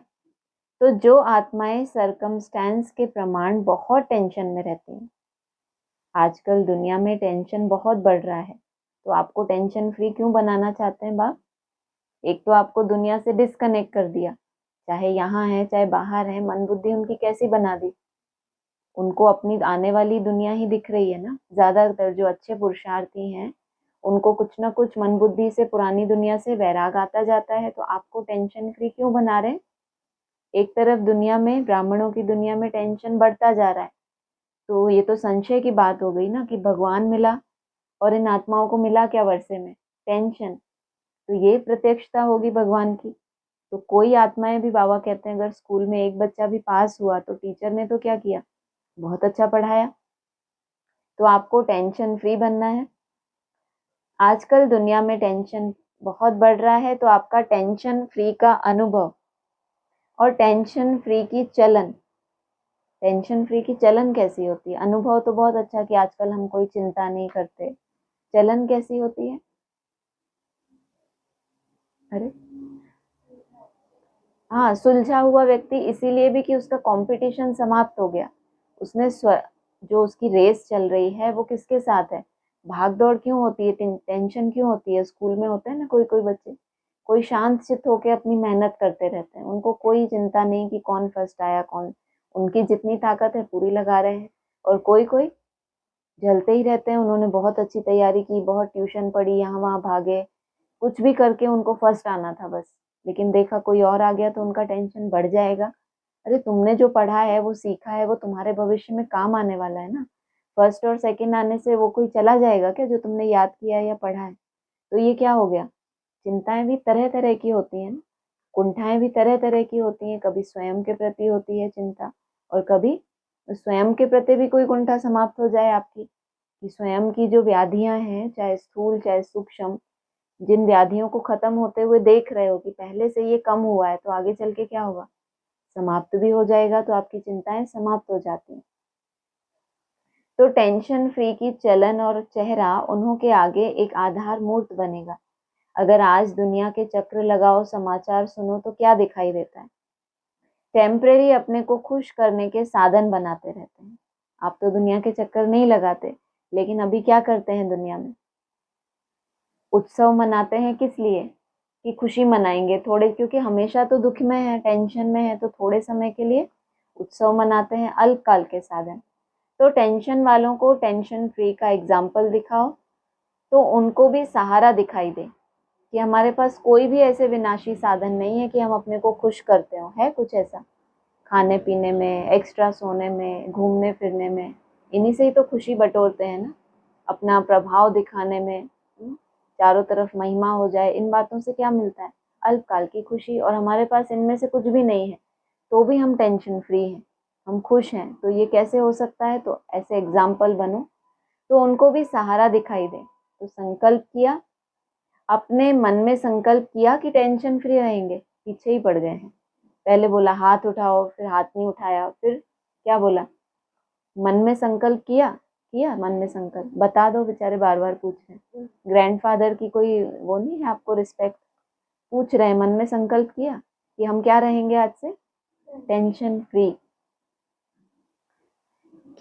तो जो आत्माएं सरकमस्टेंस के प्रमाण बहुत टेंशन में रहती हैं, आजकल दुनिया में टेंशन बहुत बढ़ रहा है, तो आपको टेंशन फ्री क्यों बनाना चाहते हैं बाप? एक तो आपको दुनिया से डिस्कनेक्ट कर दिया, चाहे यहाँ है चाहे बाहर है, मन बुद्धि उनकी कैसी बना दी, उनको अपनी आने वाली दुनिया ही दिख रही है ना। ज्यादातर जो अच्छे पुरुषार्थी हैं, उनको कुछ ना कुछ मन बुद्धि से, पुरानी दुनिया से वैराग आता जाता है। तो आपको टेंशन फ्री क्यों बना रहे हैं? एक तरफ दुनिया में, ब्राह्मणों की दुनिया में टेंशन बढ़ता जा रहा है, तो ये तो संशय की बात हो गई ना कि भगवान मिला और इन आत्माओं को मिला क्या वर्षे में? टेंशन। तो ये प्रत्यक्षता होगी भगवान की। तो कोई आत्माएं भी, बाबा कहते हैं, अगर स्कूल में एक बच्चा भी पास हुआ तो टीचर ने तो क्या किया, बहुत अच्छा पढ़ाया। तो आपको टेंशन फ्री बनना है। आजकल दुनिया में टेंशन बहुत बढ़ रहा है, तो आपका टेंशन फ्री का अनुभव और टेंशन फ्री की चलन, टेंशन फ्री की चलन कैसी होती है? अनुभव तो बहुत अच्छा कि आजकल हम कोई चिंता नहीं करते, चलन कैसी होती है? अरे हाँ, सुलझा हुआ व्यक्ति इसीलिए भी कि उसका कंपटीशन समाप्त हो गया। उसने जो उसकी रेस चल रही है वो किसके साथ है? भाग दौड़ क्यों होती है, टेंशन क्यों होती है? स्कूल में होते हैं ना कोई कोई बच्चे, कोई शांत चित्त होकर अपनी मेहनत करते रहते हैं, उनको कोई चिंता नहीं कि कौन फर्स्ट आया कौन, उनकी जितनी ताकत है पूरी लगा रहे हैं। और कोई कोई जलते ही रहते हैं, उन्होंने बहुत अच्छी तैयारी की, बहुत ट्यूशन पढ़ी, यहाँ वहाँ भागे, कुछ भी करके उनको फर्स्ट आना था बस, लेकिन देखा कोई और आ गया तो उनका टेंशन बढ़ जाएगा। अरे तुमने जो पढ़ा है, वो सीखा है, वो तुम्हारे भविष्य में काम आने वाला है ना। फर्स्ट और सेकंड आने से वो कोई चला जाएगा क्या, जो तुमने याद किया है या पढ़ा है? तो ये क्या हो गया? चिंताएं भी तरह तरह की होती हैं ना, कुंठाएं भी तरह तरह की होती हैं। कभी स्वयं के प्रति होती है चिंता, और कभी स्वयं के प्रति भी कोई कुंठा समाप्त हो जाए आपकी, कि स्वयं की जो व्याधियां हैं, चाहे स्थूल चाहे सूक्ष्म, जिन व्याधियों को खत्म होते हुए देख रहे हो कि पहले से ये कम हुआ है, तो आगे चल के क्या होगा, समाप्त भी हो जाएगा, तो आपकी चिंताएं समाप्त हो जाती हैं। तो टेंशन फ्री की चलन और चेहरा उन्हों के आगे एक आधार मूर्त बनेगा। अगर आज दुनिया के चक्र लगाओ, समाचार सुनो, तो क्या दिखाई देता है? टेम्परेरी अपने को खुश करने के साधन बनाते रहते हैं। आप तो दुनिया के चक्कर नहीं लगाते, लेकिन अभी क्या करते हैं दुनिया में? उत्सव मनाते हैं, किस लिए? कि खुशी मनाएंगे थोड़े, क्योंकि हमेशा तो दुख में है, टेंशन में है, तो थोड़े समय के लिए उत्सव मनाते हैं, अल्पकाल के साधन। तो टेंशन वालों को टेंशन फ्री का एग्जाम्पल दिखाओ, तो उनको भी सहारा दिखाई दे कि हमारे पास कोई भी ऐसे विनाशी साधन नहीं है कि हम अपने को खुश करते हो। है कुछ ऐसा? खाने पीने में, एक्स्ट्रा सोने में, घूमने फिरने में, इन्हीं से ही तो खुशी बटोरते हैं ना, अपना प्रभाव दिखाने में, चारों तरफ महिमा हो जाए, इन बातों से क्या मिलता है? अल्पकाल की खुशी। और हमारे पास इनमें से कुछ भी नहीं है, तो भी हम टेंशन फ्री हैं, हम खुश हैं। तो ये कैसे हो सकता है? तो ऐसे एग्जाम्पल बनो, तो उनको भी सहारा दिखाई दे। तो संकल्प किया, अपने मन में संकल्प किया कि टेंशन फ्री रहेंगे, पीछे ही पड़ गए हैं। पहले बोला हाथ उठाओ, फिर हाथ नहीं उठाया, फिर क्या बोला? मन में संकल्प किया किया मन में संकल्प? बता दो, बेचारे बार बार पूछ रहे हैं। ग्रैंडफादर की कोई वो नहीं है आपको रिस्पेक्ट? पूछ रहे हैं मन में संकल्प किया कि हम क्या रहेंगे आज से? Tension free.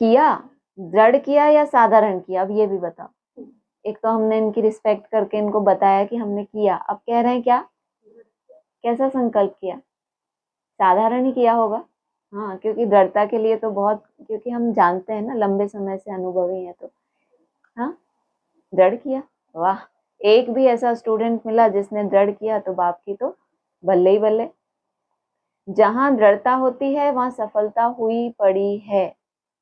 किया, दृढ़ किया या साधारण किया? अब ये भी बताओ। एक तो हमने इनकी रिस्पेक्ट करके इनको बताया कि हमने किया, अब कह रहे हैं क्या? कैसा संकल्प किया? साधारण ही किया होगा। हाँ, क्योंकि दृढ़ता के लिए तो बहुत, क्योंकि हम जानते हैं ना, लंबे समय से अनुभवी है, तो हाँ, दृढ़ किया। वाह, एक भी ऐसा स्टूडेंट मिला जिसने दृढ़ किया तो बाप की तो बल्ले ही बल्ले। जहां दृढ़ता होती है वहां सफलता हुई पड़ी है,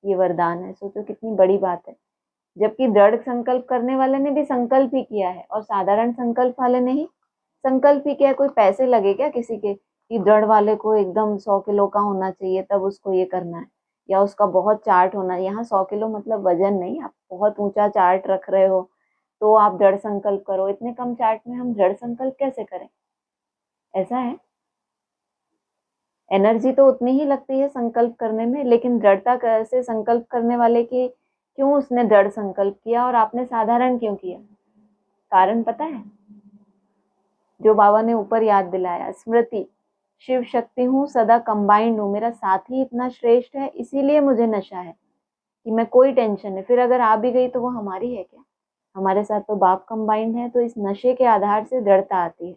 ये वरदान है। सोचो कितनी बड़ी बात है। जबकि दृढ़ संकल्प करने वाले ने भी संकल्प ही किया है और साधारण संकल्प वाले ने ही संकल्प ही किया। कोई पैसे लगे क्या किसी के कि दृढ़ वाले को एकदम 100 किलो का होना चाहिए तब उसको ये करना है, या उसका बहुत चार्ट होना है? यहाँ 100 किलो मतलब वजन नहीं, आप बहुत ऊंचा चार्ट रख रहे हो तो आप दृढ़ संकल्प करो। इतने कम चार्ट में हम दृढ़ संकल्प कैसे करें? ऐसा है। एनर्जी तो उतनी ही लगती है संकल्प करने में, लेकिन दृढ़ता कैसे? संकल्प करने वाले की क्यों उसने दृढ़ संकल्प किया और आपने साधारण क्यों किया? कारण पता है? जो बाबा ने ऊपर याद दिलाया, स्मृति। शिव शक्ति हूँ, सदा कंबाइंड हूँ, मेरा साथी इतना श्रेष्ठ है, इसीलिए मुझे नशा है कि मैं कोई टेंशन है। फिर अगर आ भी गई तो वो हमारी है क्या? हमारे साथ तो बाप कंबाइंड है, तो इस नशे के आधार से दृढ़ता आती है।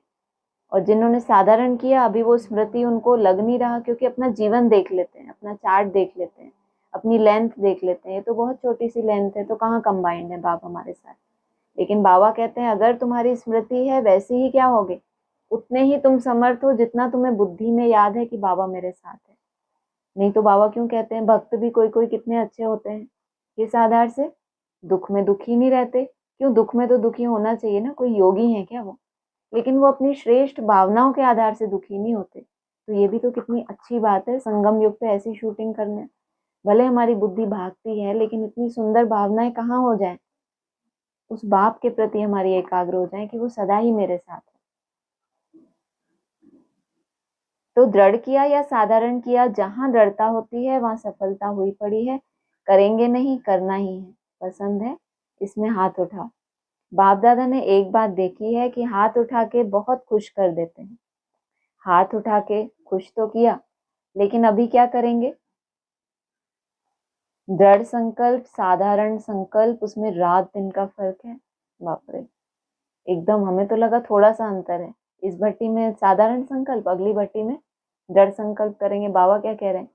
और जिन्होंने साधारण किया, अभी वो स्मृति उनको लग नहीं रहा, क्योंकि अपना जीवन देख लेते हैं, अपना चार्ट देख लेते हैं, अपनी लेंथ देख लेते हैं। ये तो बहुत छोटी सी लेंथ है, तो कहाँ कंबाइंड है बाप हमारे साथ? लेकिन बाबा कहते हैं अगर तुम्हारी स्मृति है वैसे ही क्या होगे, उतने ही तुम समर्थ हो जितना तुम्हें बुद्धि में याद है कि बाबा मेरे साथ है। नहीं तो बाबा क्यों कहते हैं भक्त भी कोई कोई कितने अच्छे होते हैं? किस आधार से? दुख में दुखी नहीं रहते। क्यों? दुख में तो दुखी होना चाहिए ना, कोई योगी है क्या वो? लेकिन वो अपनी श्रेष्ठ भावनाओं के आधार से दुखी नहीं होते। तो ये भी तो कितनी अच्छी बात है, संगम युग पे ऐसी शूटिंग करने। भले हमारी बुद्धि भागती है, लेकिन इतनी सुंदर भावनाएं कहाँ हो जाए, उस बाप के प्रति हमारी एकाग्र हो जाए कि वो सदा ही मेरे साथ है। तो दृढ़ किया या साधारण किया, जहां दृढ़ता होती है वहां सफलता हुई पड़ी है। करेंगे नहीं, करना ही है। पसंद है? इसमें हाथ उठाओ। बाप दादा ने एक बात देखी है कि हाथ उठा के बहुत खुश कर देते हैं। हाथ उठा के खुश तो किया, लेकिन अभी क्या करेंगे? दृढ़ संकल्प, साधारण संकल्प, उसमें रात दिन का फर्क है। बाप रे, एकदम हमें तो लगा थोड़ा सा अंतर है। इस भट्टी में साधारण संकल्प, अगली भट्टी में दृढ़ संकल्प करेंगे। बाबा क्या कह रहे हैं?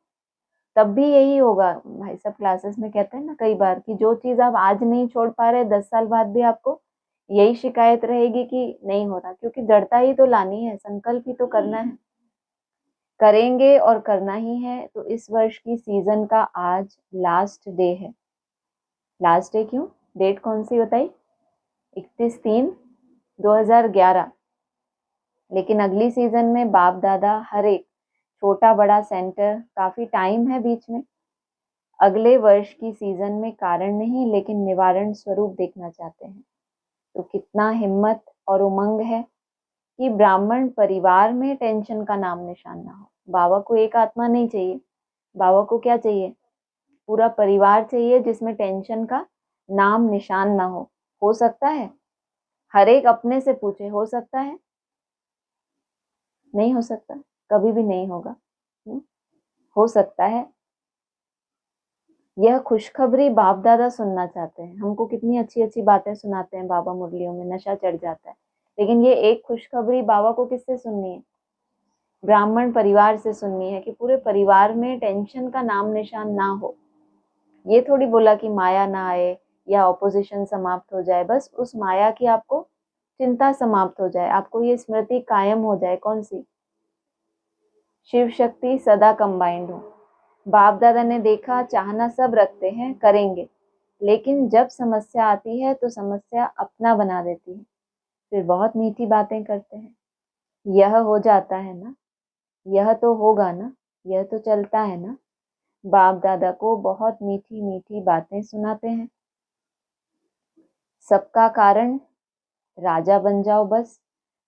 तब भी यही होगा। भाई सब क्लासेस में कहते हैं ना कई बार कि जो चीज आप आज नहीं छोड़ पा रहे, 10 साल बाद भी आपको यही शिकायत रहेगी कि नहीं हो रहा, क्योंकि दृढ़ता ही तो लानी है, संकल्प ही तो करना है। करेंगे और करना ही है। तो इस वर्ष की सीजन का आज लास्ट डे है। लास्ट डे क्यों? डेट कौन सी बताई? 31/3/2011। लेकिन अगली सीजन में बाप दादा हर एक छोटा बड़ा सेंटर, काफी टाइम है बीच में, अगले वर्ष की सीजन में कारण नहीं लेकिन निवारण स्वरूप देखना चाहते हैं। तो कितना हिम्मत और उमंग है कि ब्राह्मण परिवार में टेंशन का नाम निशान ना हो। बाबा को एक आत्मा नहीं चाहिए, बाबा को क्या चाहिए? पूरा परिवार चाहिए जिसमें टेंशन का नाम निशान ना हो। हो सकता है? हर एक अपने से पूछे, हो सकता है? नहीं हो सकता, कभी भी नहीं होगा। हो सकता है। यह खुशखबरी बाप दादा सुनना चाहते हैं। हमको कितनी अच्छी अच्छी बातें सुनाते हैं बाबा, मुरलियों में नशा चढ़ जाता है। लेकिन ये एक खुशखबरी बाबा को किससे सुननी है? ब्राह्मण परिवार से सुननी है कि पूरे परिवार में टेंशन का नाम निशान ना हो। ये थोड़ी बोला कि माया ना आए या ऑपोजिशन समाप्त हो जाए, बस उस माया की आपको चिंता समाप्त हो जाए, आपको ये स्मृति कायम हो जाए। कौन सी? शिव शक्ति सदा कंबाइंड हो। बाप दादा ने देखा चाहना सब रखते हैं, करेंगे, लेकिन जब समस्या आती है तो समस्या अपना बना देती है। फिर बहुत मीठी बातें करते हैं, यह हो जाता है ना, यह तो होगा ना, यह तो चलता है ना। बाप दादा को बहुत मीठी मीठी बातें सुनाते हैं। सबका कारण राजा बन जाओ, बस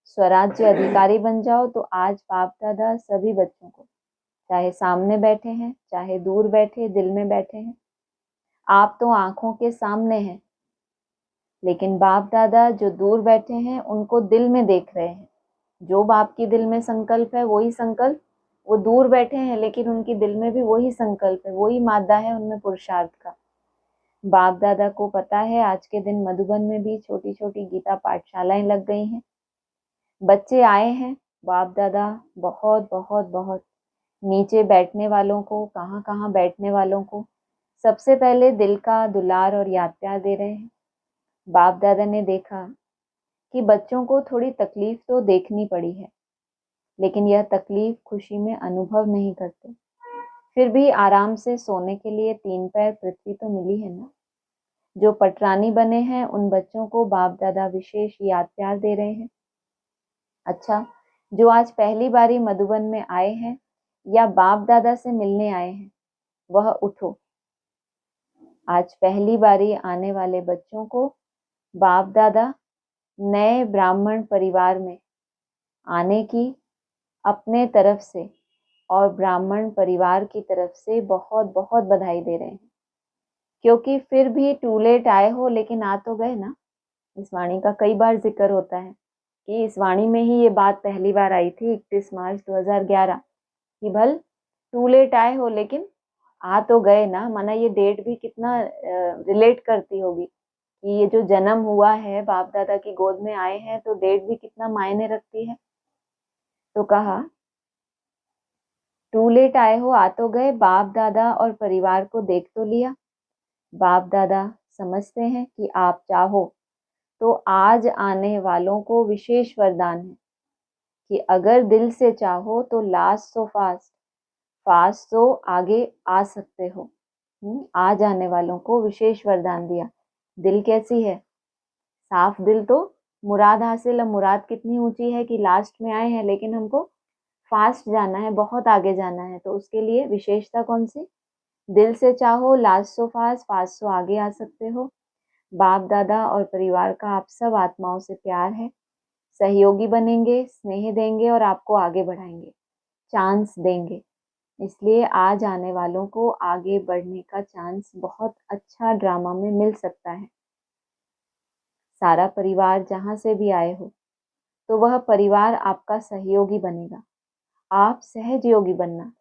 स्वराज्य अधिकारी बन जाओ। तो आज बाप दादा सभी बच्चों को, चाहे सामने बैठे हैं चाहे दूर बैठे, दिल में बैठे हैं, आप तो आंखों के सामने हैं, लेकिन बाप दादा जो दूर बैठे हैं उनको दिल में देख रहे हैं। जो बाप की दिल में संकल्प है वही संकल्प, वो दूर बैठे हैं लेकिन उनकी दिल में भी वही संकल्प है, वही मादा है उनमें पुरुषार्थ का। बाप दादा को पता है आज के दिन मधुबन में भी छोटी छोटी गीता पाठशालाएं लग गई हैं। बच्चे आए हैं, बाप दादा बहुत बहुत बहुत नीचे बैठने वालों को, कहाँ कहाँ बैठने वालों को सबसे पहले दिल का दुलार और याद प्यार दे रहे हैं। बाप दादा ने देखा कि बच्चों को थोड़ी तकलीफ तो देखनी पड़ी है, लेकिन यह तकलीफ खुशी में अनुभव नहीं करते। फिर भी आराम से सोने के लिए 3 पैर पृथ्वी तो मिली है ना। जो पटरानी बने हैं उन बच्चों को बाप दादा विशेष याद प्यार दे रहे हैं। अच्छा, जो आज पहली बारी मधुबन में आए हैं या बाप दादा से मिलने आए हैं, वह उठो। आज पहली बारी आने वाले बच्चों को बाप दादा नए ब्राह्मण परिवार में आने की अपने तरफ से और ब्राह्मण परिवार की तरफ से बहुत बहुत बधाई दे रहे हैं। क्योंकि फिर भी टू लेट आए हो, लेकिन आ तो गए ना। इस वाणी का कई बार जिक्र होता है कि इस वाणी में ही ये बात पहली बार आई थी 31 मार्च 2011 कि भल टू लेट आए हो लेकिन आ तो गए ना। माना ये डेट भी कितना रिलेट करती होगी कि ये जो जन्म हुआ है बाप दादा की गोद में आए हैं, तो डेट भी कितना मायने रखती है। तो कहा टू लेट आए हो, आ तो गए, बाप दादा और परिवार को देख तो लिया। बाप दादा समझते हैं कि आप चाहो तो आज आने वालों को विशेष वरदान है कि अगर दिल से चाहो तो लास्ट सो फास्ट, फास्ट तो आगे आ सकते हो। आज आने वालों को विशेष वरदान दिया। दिल कैसी है? साफ दिल तो मुराद हासिल। मुराद कितनी ऊंची है कि लास्ट में आए हैं लेकिन हमको फास्ट जाना है, बहुत आगे जाना है। तो उसके लिए विशेषता कौन सी? दिल से चाहो last so fast, fast so आगे आ सकते हो। बाप दादा और परिवार का आप सब आत्माओं से प्यार है। सहयोगी बनेंगे, स्नेह देंगे और आपको आगे बढ़ाएंगे, चांस देंगे। इसलिए आज आने वालों को आगे बढ़ने का चांस बहुत अच्छा ड्रामा में मिल सकता है। सारा परिवार जहां से भी आए हो तो वह परिवार आपका सहयोगी बनेगा। आप सहज योगी बनना।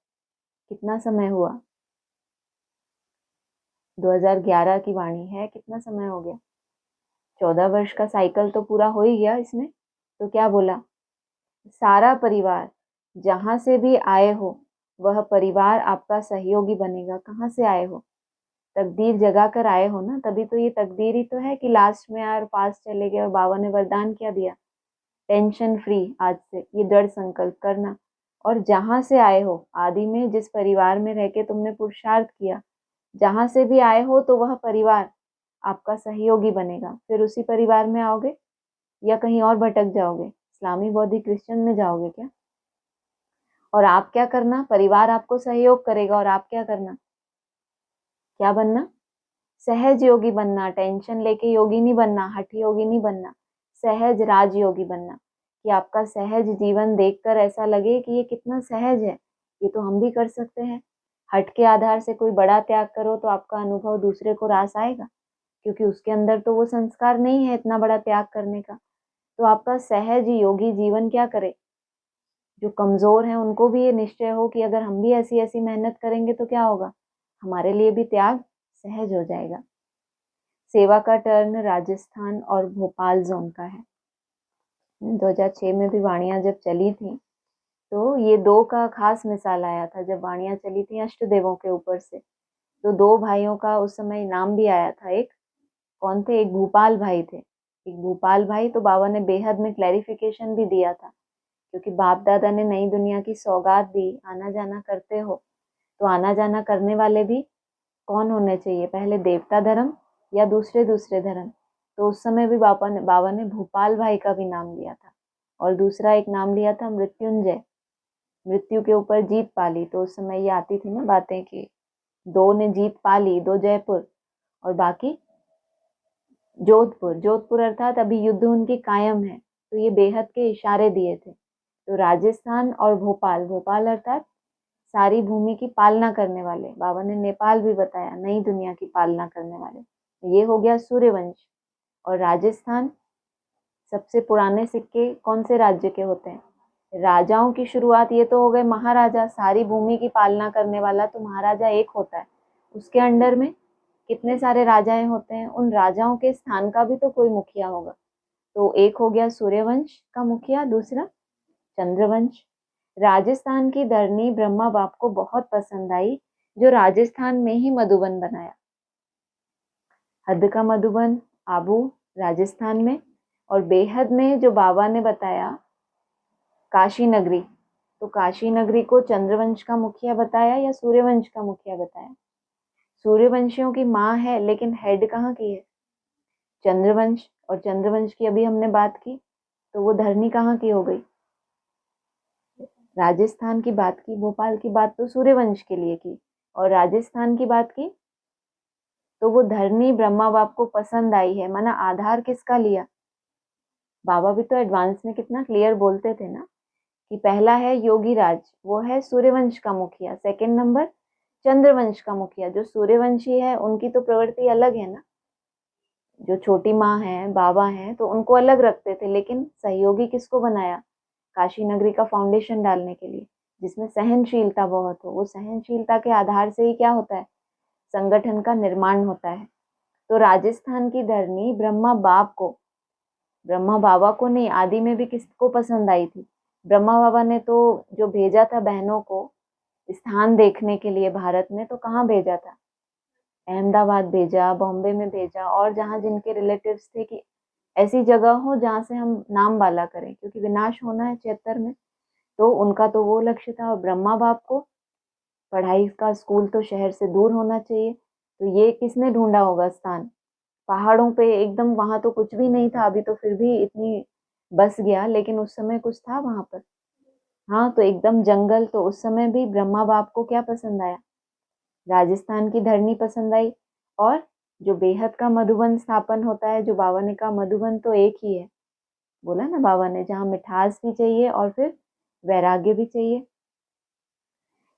कितना समय हुआ? 2011 की वाणी है, कितना समय हो गया? 14 वर्ष का साइकिल तो पूरा हो ही गया इसमें। तो क्या बोला? सारा परिवार जहां से भी आए हो वह परिवार आपका सहयोगी बनेगा। कहाँ से आए हो? तकदीर जगा कर आए हो ना, तभी तो ये तकदीर ही तो है कि लास्ट में आए और पास चले गए। और बाबा ने वरदान क्या दिया? Tension free. आज से ये दृढ़ संकल्प करना। और जहां से आए हो, आदि में जिस परिवार में रह के तुमने पुरुषार्थ किया, जहां से भी आए हो तो वह परिवार आपका सहयोगी बनेगा। फिर उसी परिवार में आओगे या कहीं और भटक जाओगे? इस्लामी, बौद्धिक, क्रिश्चियन में जाओगे क्या? और आप क्या करना? परिवार आपको सहयोग करेगा और आप क्या करना? क्या बनना? सहज योगी बनना। टेंशन लेके योगी नहीं बनना, हठ योगी नहीं बनना, सहज राजयोगी बनना। कि आपका सहज जीवन देखकर ऐसा लगे कि ये कितना सहज है, ये तो हम भी कर सकते हैं। हठ के आधार से कोई बड़ा त्याग करो तो आपका अनुभव दूसरे को रास आएगा, क्योंकि उसके अंदर तो वो संस्कार नहीं है इतना बड़ा त्याग करने का। तो आपका सहज योगी जीवन क्या करे? जो कमजोर हैं उनको भी ये निश्चय हो कि अगर हम भी ऐसी ऐसी मेहनत करेंगे तो क्या होगा, हमारे लिए भी त्याग सहज हो जाएगा। सेवा का टर्न राजस्थान और भोपाल जोन का है। 2006 में भी वाणियां जब चली थी तो ये दो का खास मिसाल आया था। जब वाणियां चली थी अष्ट देवों के ऊपर से, तो दो भाइयों का उस समय नाम भी आया था। एक कौन थे? एक भूपाल भाई थे। एक भूपाल भाई, तो बाबा ने बेहद में क्लैरिफिकेशन भी दिया था, क्योंकि बाप दादा ने नई दुनिया की सौगात दी। आना जाना करते हो तो आना जाना करने वाले भी कौन होने चाहिए? पहले देवता धर्म या दूसरे धर्म? तो उस समय भी बाबा ने भूपाल भाई का भी नाम लिया था। और दूसरा एक नाम लिया था मृत्युंजय, मृत्यु के ऊपर जीत पाली। तो उस समय ये आती थी ना बातें कि दो ने जीत पाली, दो जयपुर और बाकी जोधपुर। जोधपुर अर्थात अभी युद्ध उनकी कायम है। तो ये बेहद के इशारे दिए थे। तो राजस्थान और भोपाल, भोपाल अर्थात सारी भूमि की पालना करने वाले, बाबा ने नेपाल भी बताया, नई दुनिया की पालना करने वाले। ये हो गया सूर्यवंश। और राजस्थान, सबसे पुराने सिक्के कौन से राज्य के होते हैं? राजाओं की शुरुआत, ये तो हो गए महाराजा, सारी भूमि की पालना करने वाला तो महाराजा एक होता है, उसके अंडर में कितने सारे राजाएं होते हैं, उन राजाओं के स्थान का भी तो कोई मुखिया होगा। तो एक हो गया सूर्यवंश का मुखिया, दूसरा चंद्रवंश। राजस्थान की धरनी ब्रह्मा बाप को बहुत पसंद आई, जो राजस्थान में ही मधुबन बनाया। हद का मधुबन आबू राजस्थान में, और बेहद में जो बाबा ने बताया काशी नगरी, तो काशी नगरी को चंद्रवंश का मुखिया बताया या सूर्यवंश का मुखिया बताया? सूर्यवंशियों की माँ है, लेकिन हेड कहाँ की है? चंद्रवंश। और चंद्रवंश की अभी हमने बात की, तो वो धरनी कहाँ की हो गई? राजस्थान की बात की, भोपाल की बात तो सूर्यवंश के लिए की, और राजस्थान की बात की तो वो धरनी ब्रह्मा बाप को पसंद आई है। माना आधार किसका लिया? बाबा भी तो एडवांस में कितना क्लियर बोलते थे ना, कि पहला है योगी राज, वो है सूर्यवंश का मुखिया। सेकंड नंबर चंद्रवंश का मुखिया, जो सूर्यवंशी है उनकी तो प्रवृत्ति अलग है ना, जो छोटी माँ है, बाबा हैं, तो उनको अलग रखते थे, लेकिन सहयोगी किसको बनाया? काशी नगरी का फाउंडेशन डालने के लिए, जिसमें सहनशीलता बहुत हो। वो सहनशीलता के आधार से ही क्या होता है? संगठन का निर्माण होता है। तो राजस्थान की धरनी ब्रह्मा बाप को, ब्रह्मा बाबा को नहीं, आदि में भी किसको पसंद आई थी? ब्रह्मा बाबा ने तो जो भेजा था बहनों को स्थान देखने के लिए भारत में, तो कहाँ भेजा था? अहमदाबाद भेजा, बॉम्बे में भेजा, और जहाँ जिनके रिलेटिव्स थे कि ऐसी जगह हो जहाँ से हम नाम वाला करें, क्योंकि विनाश होना है 76 में। तो उनका तो वो लक्ष्य था। और ब्रह्मा बाप को पढ़ाई का स्कूल तो शहर से दूर होना चाहिए, तो ये किसने ढूंढा होगा स्थान? पहाड़ों पे एकदम, वहां तो कुछ भी नहीं था, अभी तो फिर भी इतनी बस गया, लेकिन उस समय कुछ था वहां पर? हाँ, तो एकदम जंगल, तो उस समय भी ब्रह्मा बाप को क्या पसंद आया? राजस्थान की धरनी पसंद आई। और जो बेहद का मधुबन स्थापन होता है, जो बाबा ने कहा मधुबन तो एक ही है, बोला ना बाबा ने, जहाँ मिठास भी चाहिए और फिर वैराग्य भी चाहिए।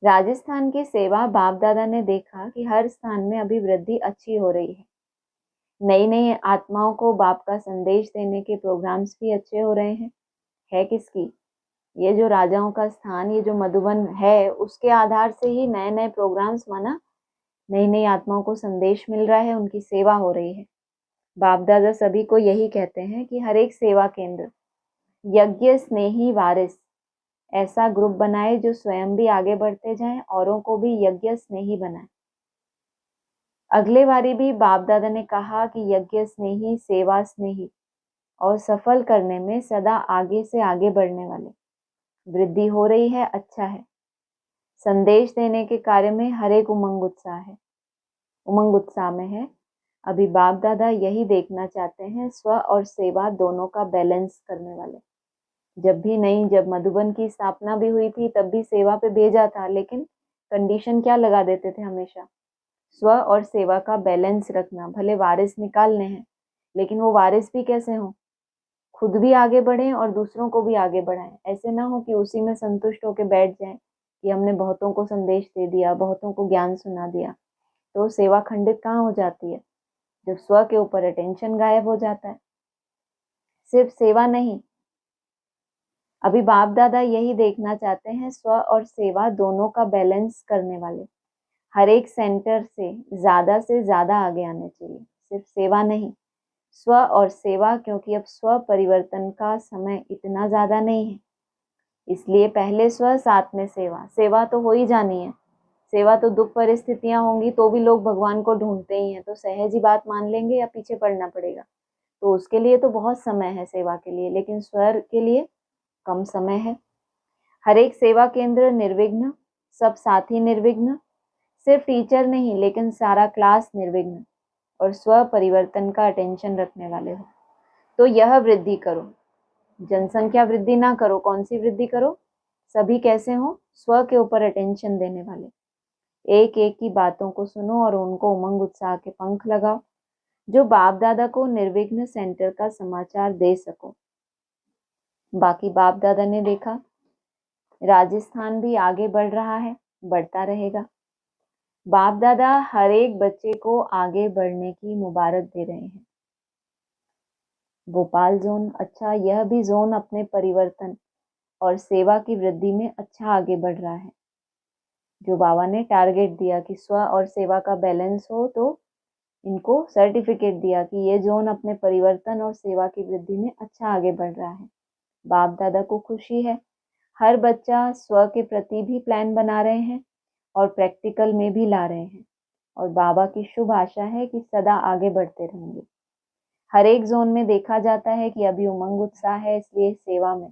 राजस्थान की सेवा, बाप दादा ने देखा कि हर स्थान में अभी वृद्धि अच्छी हो रही है, नई नई आत्माओं को बाप का संदेश देने के प्रोग्राम्स भी अच्छे हो रहे हैं। है किसकी? ये जो राजाओं का स्थान, ये जो मधुबन है, उसके आधार से ही नए नए प्रोग्राम्स, माना नई नई आत्माओं को संदेश मिल रहा है, उनकी सेवा हो रही है। बाप दादा सभी को यही कहते हैं कि हर एक सेवा केंद्र यज्ञ स्नेही वारिस ऐसा ग्रुप बनाए, जो स्वयं भी आगे बढ़ते जाएं, औरों को भी यज्ञ स्नेही बनाए। अगले बारी भी बाप दादा ने कहा कि यज्ञ स्नेही, सेवा स्नेही और सफल करने में सदा आगे से आगे बढ़ने वाले, वृद्धि हो रही है, अच्छा है। संदेश देने के कार्य में हर एक उमंग उत्साह है, उमंग उत्साह में है। अभी बाप दादा यही देखना चाहते हैं, स्व और सेवा दोनों का बैलेंस करने वाले। जब मधुबन की स्थापना भी हुई थी, तब भी सेवा पे भेजा था, लेकिन कंडीशन क्या लगा देते थे हमेशा? स्व और सेवा का बैलेंस रखना। भले वारिस निकालने हैं, लेकिन वो वारिस भी कैसे हों? खुद भी आगे बढ़ें और दूसरों को भी आगे बढ़ाएं। ऐसे ना हो कि उसी में संतुष्ट होकर बैठ जाएं कि हमने बहुतों को संदेश दे दिया, बहुतों को ज्ञान सुना दिया। तो सेवा खंडित कहाँ हो जाती है? जब स्व के ऊपर अटेंशन गायब हो जाता है। सिर्फ सेवा नहीं, अभी बाप दादा यही देखना चाहते हैं, स्व और सेवा दोनों का बैलेंस करने वाले। हर एक सेंटर से ज्यादा आगे आने चाहिए, सिर्फ सेवा नहीं, स्व और सेवा। क्योंकि अब स्व परिवर्तन का समय इतना ज्यादा नहीं है, इसलिए पहले स्व, साथ में सेवा। सेवा तो हो ही जानी है, सेवा तो दुख परिस्थितियां होंगी तो भी लोग भगवान को ढूंढते ही हैं, तो सहज ही बात मान लेंगे या पीछे पड़ना पड़ेगा? तो उसके लिए तो बहुत समय है सेवा के लिए, लेकिन स्वर के लिए कम समय है। हर एक सेवा केंद्र निर्विघ्न, सब साथी निर्विघ्न, सिर्फ टीचर नहीं लेकिन सारा क्लास निर्विघ्न और स्व परिवर्तन का अटेंशन रखने वाले हो। तो यह वृद्धि करो, जनसंख्या वृद्धि ना करो। कौन सी वृद्धि करो? सभी कैसे हो? स्व के ऊपर अटेंशन देने वाले। एक एक की बातों को सुनो और उनको उमंग उत्साह के पंख लगाओ, जो बाप दादा को निर्विघ्न सेंटर का समाचार दे सको। बाकी बाप दादा ने देखा राजस्थान भी आगे बढ़ रहा है, बढ़ता रहेगा। बाप दादा हर एक बच्चे को आगे बढ़ने की मुबारक दे रहे हैं। भोपाल जोन, अच्छा यह भी जोन अपने परिवर्तन और सेवा की वृद्धि में अच्छा आगे बढ़ रहा है। जो बाबा ने टारगेट दिया कि स्व और सेवा का बैलेंस हो, तो इनको सर्टिफिकेट दिया कि ये जोन अपने परिवर्तन और सेवा की वृद्धि में अच्छा आगे बढ़ रहा है। बाप दादा को खुशी है। हर बच्चा स्व के प्रति भी प्लान बना रहे हैं और प्रैक्टिकल में भी ला रहे हैं, और बाबा की शुभ आशा है कि सदा आगे बढ़ते रहेंगे। हर एक जोन में देखा जाता है कि अभी उमंग उत्साह है, इसलिए सेवा में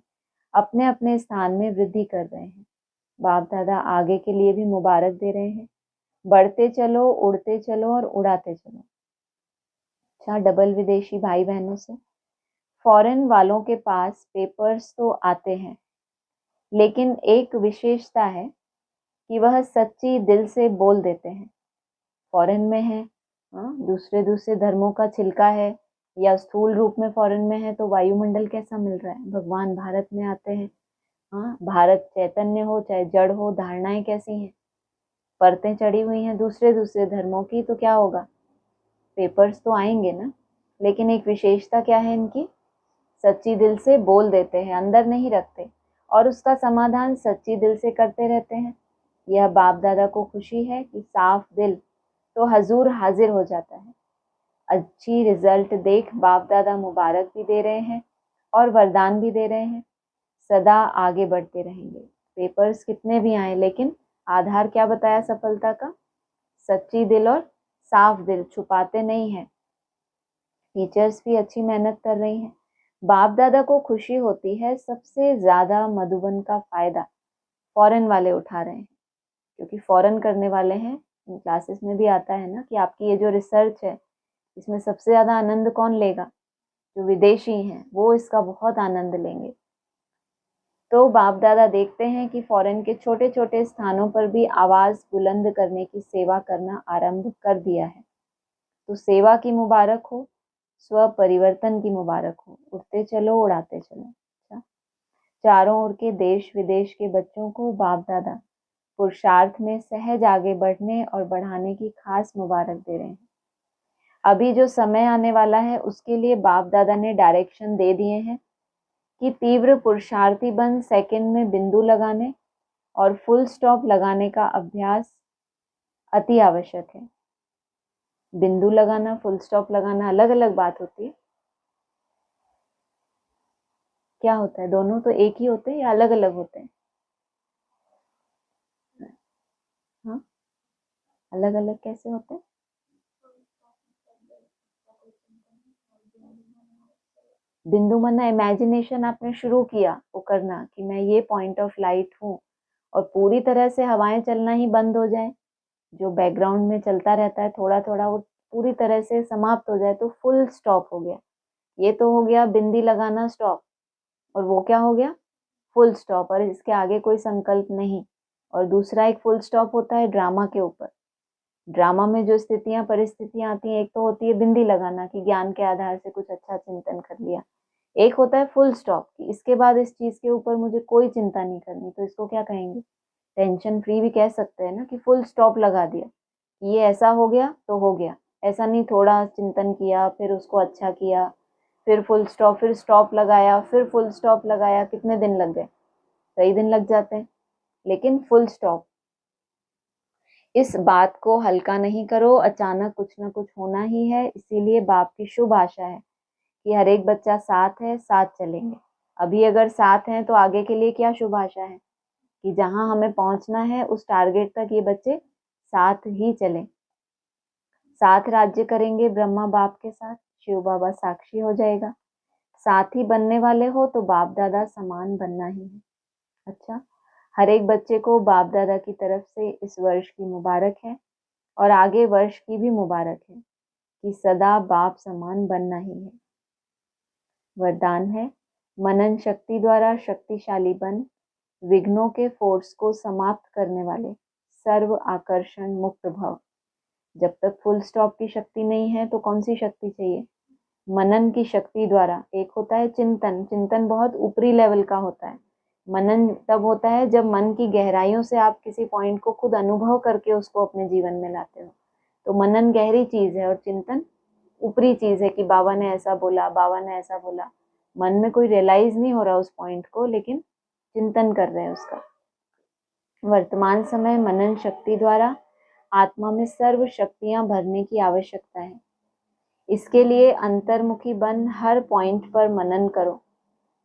अपने अपने स्थान में वृद्धि कर रहे हैं। बाप दादा आगे के लिए भी मुबारक दे रहे हैं। बढ़ते चलो, उड़ते चलो और उड़ाते चलो। अच्छा, डबल विदेशी भाई बहनों से, फॉरेन वालों के पास पेपर्स तो आते हैं, लेकिन एक विशेषता है कि वह सच्ची दिल से बोल देते हैं। फॉरेन में है, दूसरे दूसरे धर्मों का छिलका है, या स्थूल रूप में फॉरेन में है, तो वायुमंडल कैसा मिल रहा है? भगवान भारत में आते हैं। भारत चैतन्य हो चाहे जड़ हो, धारणाएं कैसी हैं? परतें चढ़ी हुई हैं दूसरे दूसरे धर्मों की, तो क्या होगा? पेपर्स तो आएंगे ना। लेकिन एक विशेषता क्या है इनकी? सच्ची दिल से बोल देते हैं, अंदर नहीं रखते, और उसका समाधान सच्ची दिल से करते रहते हैं। यह बाप दादा को खुशी है कि साफ दिल तो हजूर हाजिर हो जाता है। अच्छी रिजल्ट देख बाप दादा मुबारक भी दे रहे हैं और वरदान भी दे रहे हैं। सदा आगे बढ़ते रहेंगे। पेपर्स कितने भी आए, लेकिन आधार क्या बताया सफलता का? सच्ची दिल और साफ दिल, छुपाते नहीं हैं। टीचर्स भी अच्छी मेहनत कर रही हैं। बाप दादा को खुशी होती है सबसे ज्यादा मधुबन का फायदा फॉरेन वाले उठा रहे हैं, क्योंकि फॉरेन करने वाले हैं। क्लासेस में भी आता है ना कि आपकी ये जो रिसर्च है, इसमें सबसे ज्यादा आनंद कौन लेगा? जो विदेशी हैं, वो इसका बहुत आनंद लेंगे। तो बाप दादा देखते हैं कि फॉरेन के छोटे छोटे स्थानों पर भी आवाज बुलंद करने की सेवा करना आरंभ कर दिया है। तो सेवा की मुबारक हो, स्व परिवर्तन की मुबारक हो। उड़ते चलो, उड़ाते चलो। अच्छा, चारों ओर के देश विदेश के बच्चों को बाप दादा पुरुषार्थ में सहज आगे बढ़ने और बढ़ाने की खास मुबारक दे रहे हैं। अभी जो समय आने वाला है, उसके लिए बाप दादा ने डायरेक्शन दे दिए हैं कि तीव्र पुरुषार्थी बन सेकंड में बिंदु लगाने और फुल स्टॉप लगाने का अभ्यास अति आवश्यक है। बिंदु लगाना, फुल स्टॉप लगाना अलग अलग बात होती है। क्या होता है? दोनों तो एक ही होते हैं या अलग अलग होते हैं? हाँ, अलग अलग कैसे होते हैं? बिंदु माना इमेजिनेशन आपने शुरू किया वो करना कि मैं ये पॉइंट ऑफ लाइट हूँ, और पूरी तरह से हवाएं चलना ही बंद हो जाए, जो बैकग्राउंड में चलता रहता है थोड़ा थोड़ा, वो पूरी तरह से समाप्त हो जाए, तो फुल स्टॉप हो गया। ये तो हो गया बिंदी लगाना, स्टॉप। और वो क्या हो गया? फुल स्टॉप, और इसके आगे कोई संकल्प नहीं। और दूसरा एक फुल स्टॉप होता है ड्रामा के ऊपर। ड्रामा में जो स्थितियां परिस्थितियां आती हैं, एक तो होती है बिंदी लगाना कि ज्ञान के आधार से कुछ अच्छा चिंतन कर लिया। एक होता है फुल स्टॉप कि इसके बाद इस चीज के ऊपर मुझे कोई चिंता नहीं करनी, तो इसको क्या कहेंगे? टेंशन फ्री भी कह सकते हैं ना, कि फुल स्टॉप लगा दिया, ये ऐसा हो गया तो हो गया। ऐसा नहीं थोड़ा चिंतन किया, फिर उसको अच्छा किया, फिर फुल स्टॉप, फिर स्टॉप लगाया, फिर फुल स्टॉप लगाया। कितने दिन लग गए? कई दिन लग जाते हैं। लेकिन फुल स्टॉप, इस बात को हल्का नहीं करो, अचानक कुछ ना कुछ होना ही है। इसीलिए बाप की शुभ आशा है कि हर एक बच्चा साथ है, साथ चलेंगे। अभी अगर साथ हैं, तो आगे के लिए क्या शुभ आशा है कि जहां हमें पहुंचना है उस टारगेट तक ये बच्चे साथ ही चलें। साथ राज्य करेंगे ब्रह्मा बाप के साथ, शिव बाबा साक्षी हो जाएगा। साथ ही बनने वाले हो तो बाप दादा समान बनना ही है। अच्छा, हर एक बच्चे को बाप दादा की तरफ से इस वर्ष की मुबारक है, और आगे वर्ष की भी मुबारक है कि सदा बाप समान बनना ही है। वरदान है, मनन शक्ति द्वारा शक्तिशाली बन, विघ्नों के फोर्स को समाप्त करने वाले सर्व आकर्षण मुक्त भव। जब तक फुल स्टॉप की शक्ति नहीं है, तो कौन सी शक्ति चाहिए? मनन की शक्ति द्वारा। एक होता है चिंतन, चिंतन बहुत ऊपरी लेवल का होता है, मनन तब होता है जब मन की गहराइयों से आप किसी पॉइंट को खुद अनुभव करके उसको अपने जीवन में लाते हो। तो मनन गहरी चीज है और चिंतन ऊपरी चीज है कि बाबा ने ऐसा बोला, बाबा ने ऐसा बोला। मन में कोई रियलाइज नहीं हो रहा उस पॉइंट को, लेकिन चिंतन कर रहे हैं उसका। वर्तमान समय मनन शक्ति द्वारा आत्मा में सर्व शक्तियां भरने की आवश्यकता है। इसके लिए अंतर्मुखी बन हर पॉइंट पर मनन करो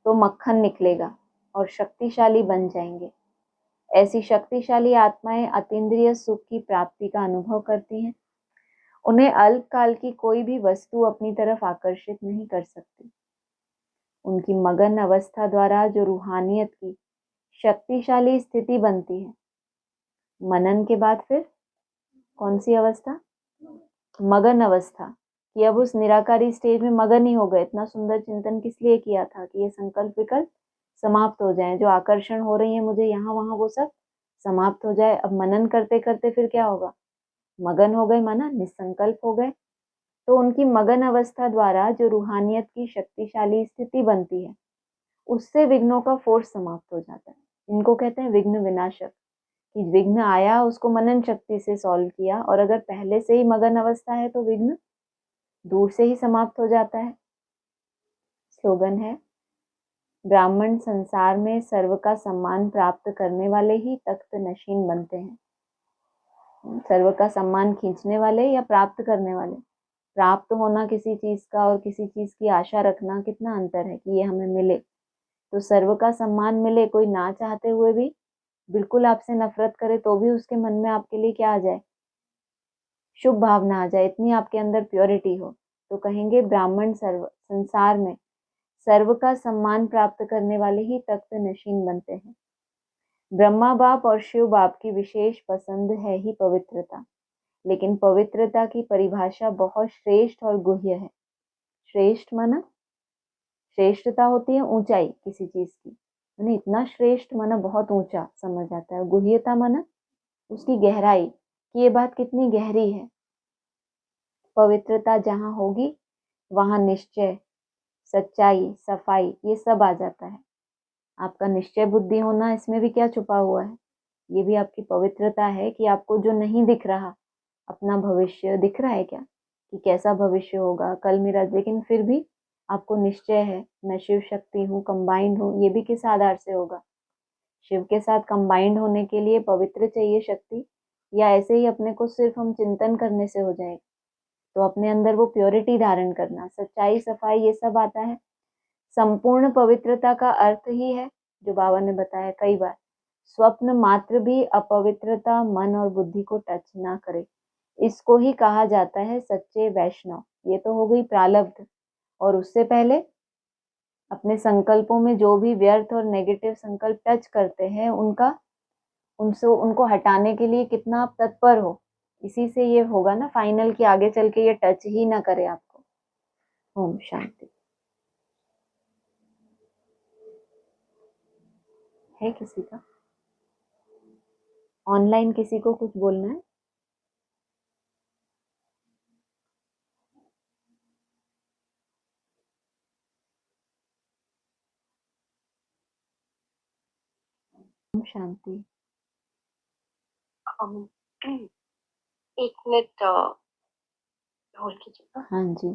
तो मक्खन निकलेगा और शक्तिशाली बन जाएंगे। ऐसी शक्तिशाली आत्माएं अतीन्द्रिय सुख की प्राप्ति का अनुभव करती हैं। उन्हें अल्पकाल की कोई भी वस्तु अपनी तरफ आकर्षित नहीं कर सकती। उनकी मगन अवस्था द्वारा जो रूहानियत की शक्तिशाली स्थिति बनती है। मनन के बाद फिर कौन सी अवस्था? मगन अवस्था, कि अब उस निराकारी स्टेज में मगन ही हो गए। इतना सुंदर चिंतन किस लिए किया था कि ये संकल्प विकल्प समाप्त हो जाएं, जो आकर्षण हो रही है मुझे यहाँ वहां, वो सब समाप्त हो जाए। अब मनन करते करते फिर क्या होगा? मगन हो गए, माना निसंकल्प हो गए। तो उनकी मगन अवस्था द्वारा जो रूहानियत की शक्तिशाली स्थिति बनती है, उससे विघ्नों का फोर्स समाप्त हो जाता है। इनको कहते हैं विघ्न विनाशक, कि विघ्न आया उसको मनन शक्ति से सॉल्व किया, और अगर पहले से ही मगन अवस्था है तो विघ्न दूर से ही समाप्त हो जाता है। स्लोगन है, ब्राह्मण संसार में सर्व का सम्मान प्राप्त करने वाले ही तख्त नशीन बनते हैं। सर्व का सम्मान खींचने वाले या प्राप्त करने वाले? प्राप्त होना किसी चीज का और किसी चीज की आशा रखना कितना अंतर है कि ये हमें मिले। तो सर्व का सम्मान मिले, कोई ना चाहते हुए भी बिल्कुल आपसे नफरत करे तो भी उसके मन में आपके लिए क्या आ जाए? शुभ भावना आ जाए। इतनी आपके अंदर प्योरिटी हो तो कहेंगे ब्राह्मण सर्व संसार में सर्व का सम्मान प्राप्त करने वाले ही तख्त नशीन बनते हैं। ब्रह्मा बाप और शिव बाप की विशेष पसंद है ही पवित्रता, लेकिन पवित्रता की परिभाषा बहुत श्रेष्ठ और गुह्य है। श्रेष्ठ माना श्रेष्ठता होती है ऊंचाई किसी चीज की, यानी इतना श्रेष्ठ माना बहुत ऊंचा समझ आता है। गुह्यता माना उसकी गहराई, कि ये बात कितनी गहरी है। पवित्रता जहां होगी वहां निश्चय, सच्चाई, सफाई, ये सब आ जाता है। आपका निश्चय बुद्धि होना, इसमें भी क्या छुपा हुआ है? ये भी आपकी पवित्रता है कि आपको जो नहीं दिख रहा, अपना भविष्य दिख रहा है क्या, कि कैसा भविष्य होगा कल मेरा, लेकिन फिर भी आपको निश्चय है मैं शिव शक्ति हूँ, कंबाइंड हूँ। ये भी किस आधार से होगा? शिव के साथ कंबाइंड होने के लिए पवित्र चाहिए शक्ति, या ऐसे ही अपने को सिर्फ हम चिंतन करने से हो जाएगा? तो अपने अंदर वो प्योरिटी धारण करना, सच्चाई, सफाई, ये सब आता है। संपूर्ण पवित्रता का अर्थ ही है जो बाबा ने बताया कई बार, स्वप्न मात्र भी अपवित्रता मन और बुद्धि को टच ना करे। इसको ही कहा जाता है सच्चे वैष्णव। ये तो हो गई प्रारब्ध। और उससे पहले अपने संकल्पों में जो भी व्यर्थ और नेगेटिव संकल्प टच करते हैं, उनको हटाने के लिए कितना आप तत्पर हो। इसी से ये होगा ना फाइनल, कि आगे चल के ये टच ही ना करे आपको। ओम शांति। है किसी का ऑनलाइन, किसी को कुछ बोलना है? ओम शांति। एक मिनट होल्ड कीजिएगा। हाँ जी।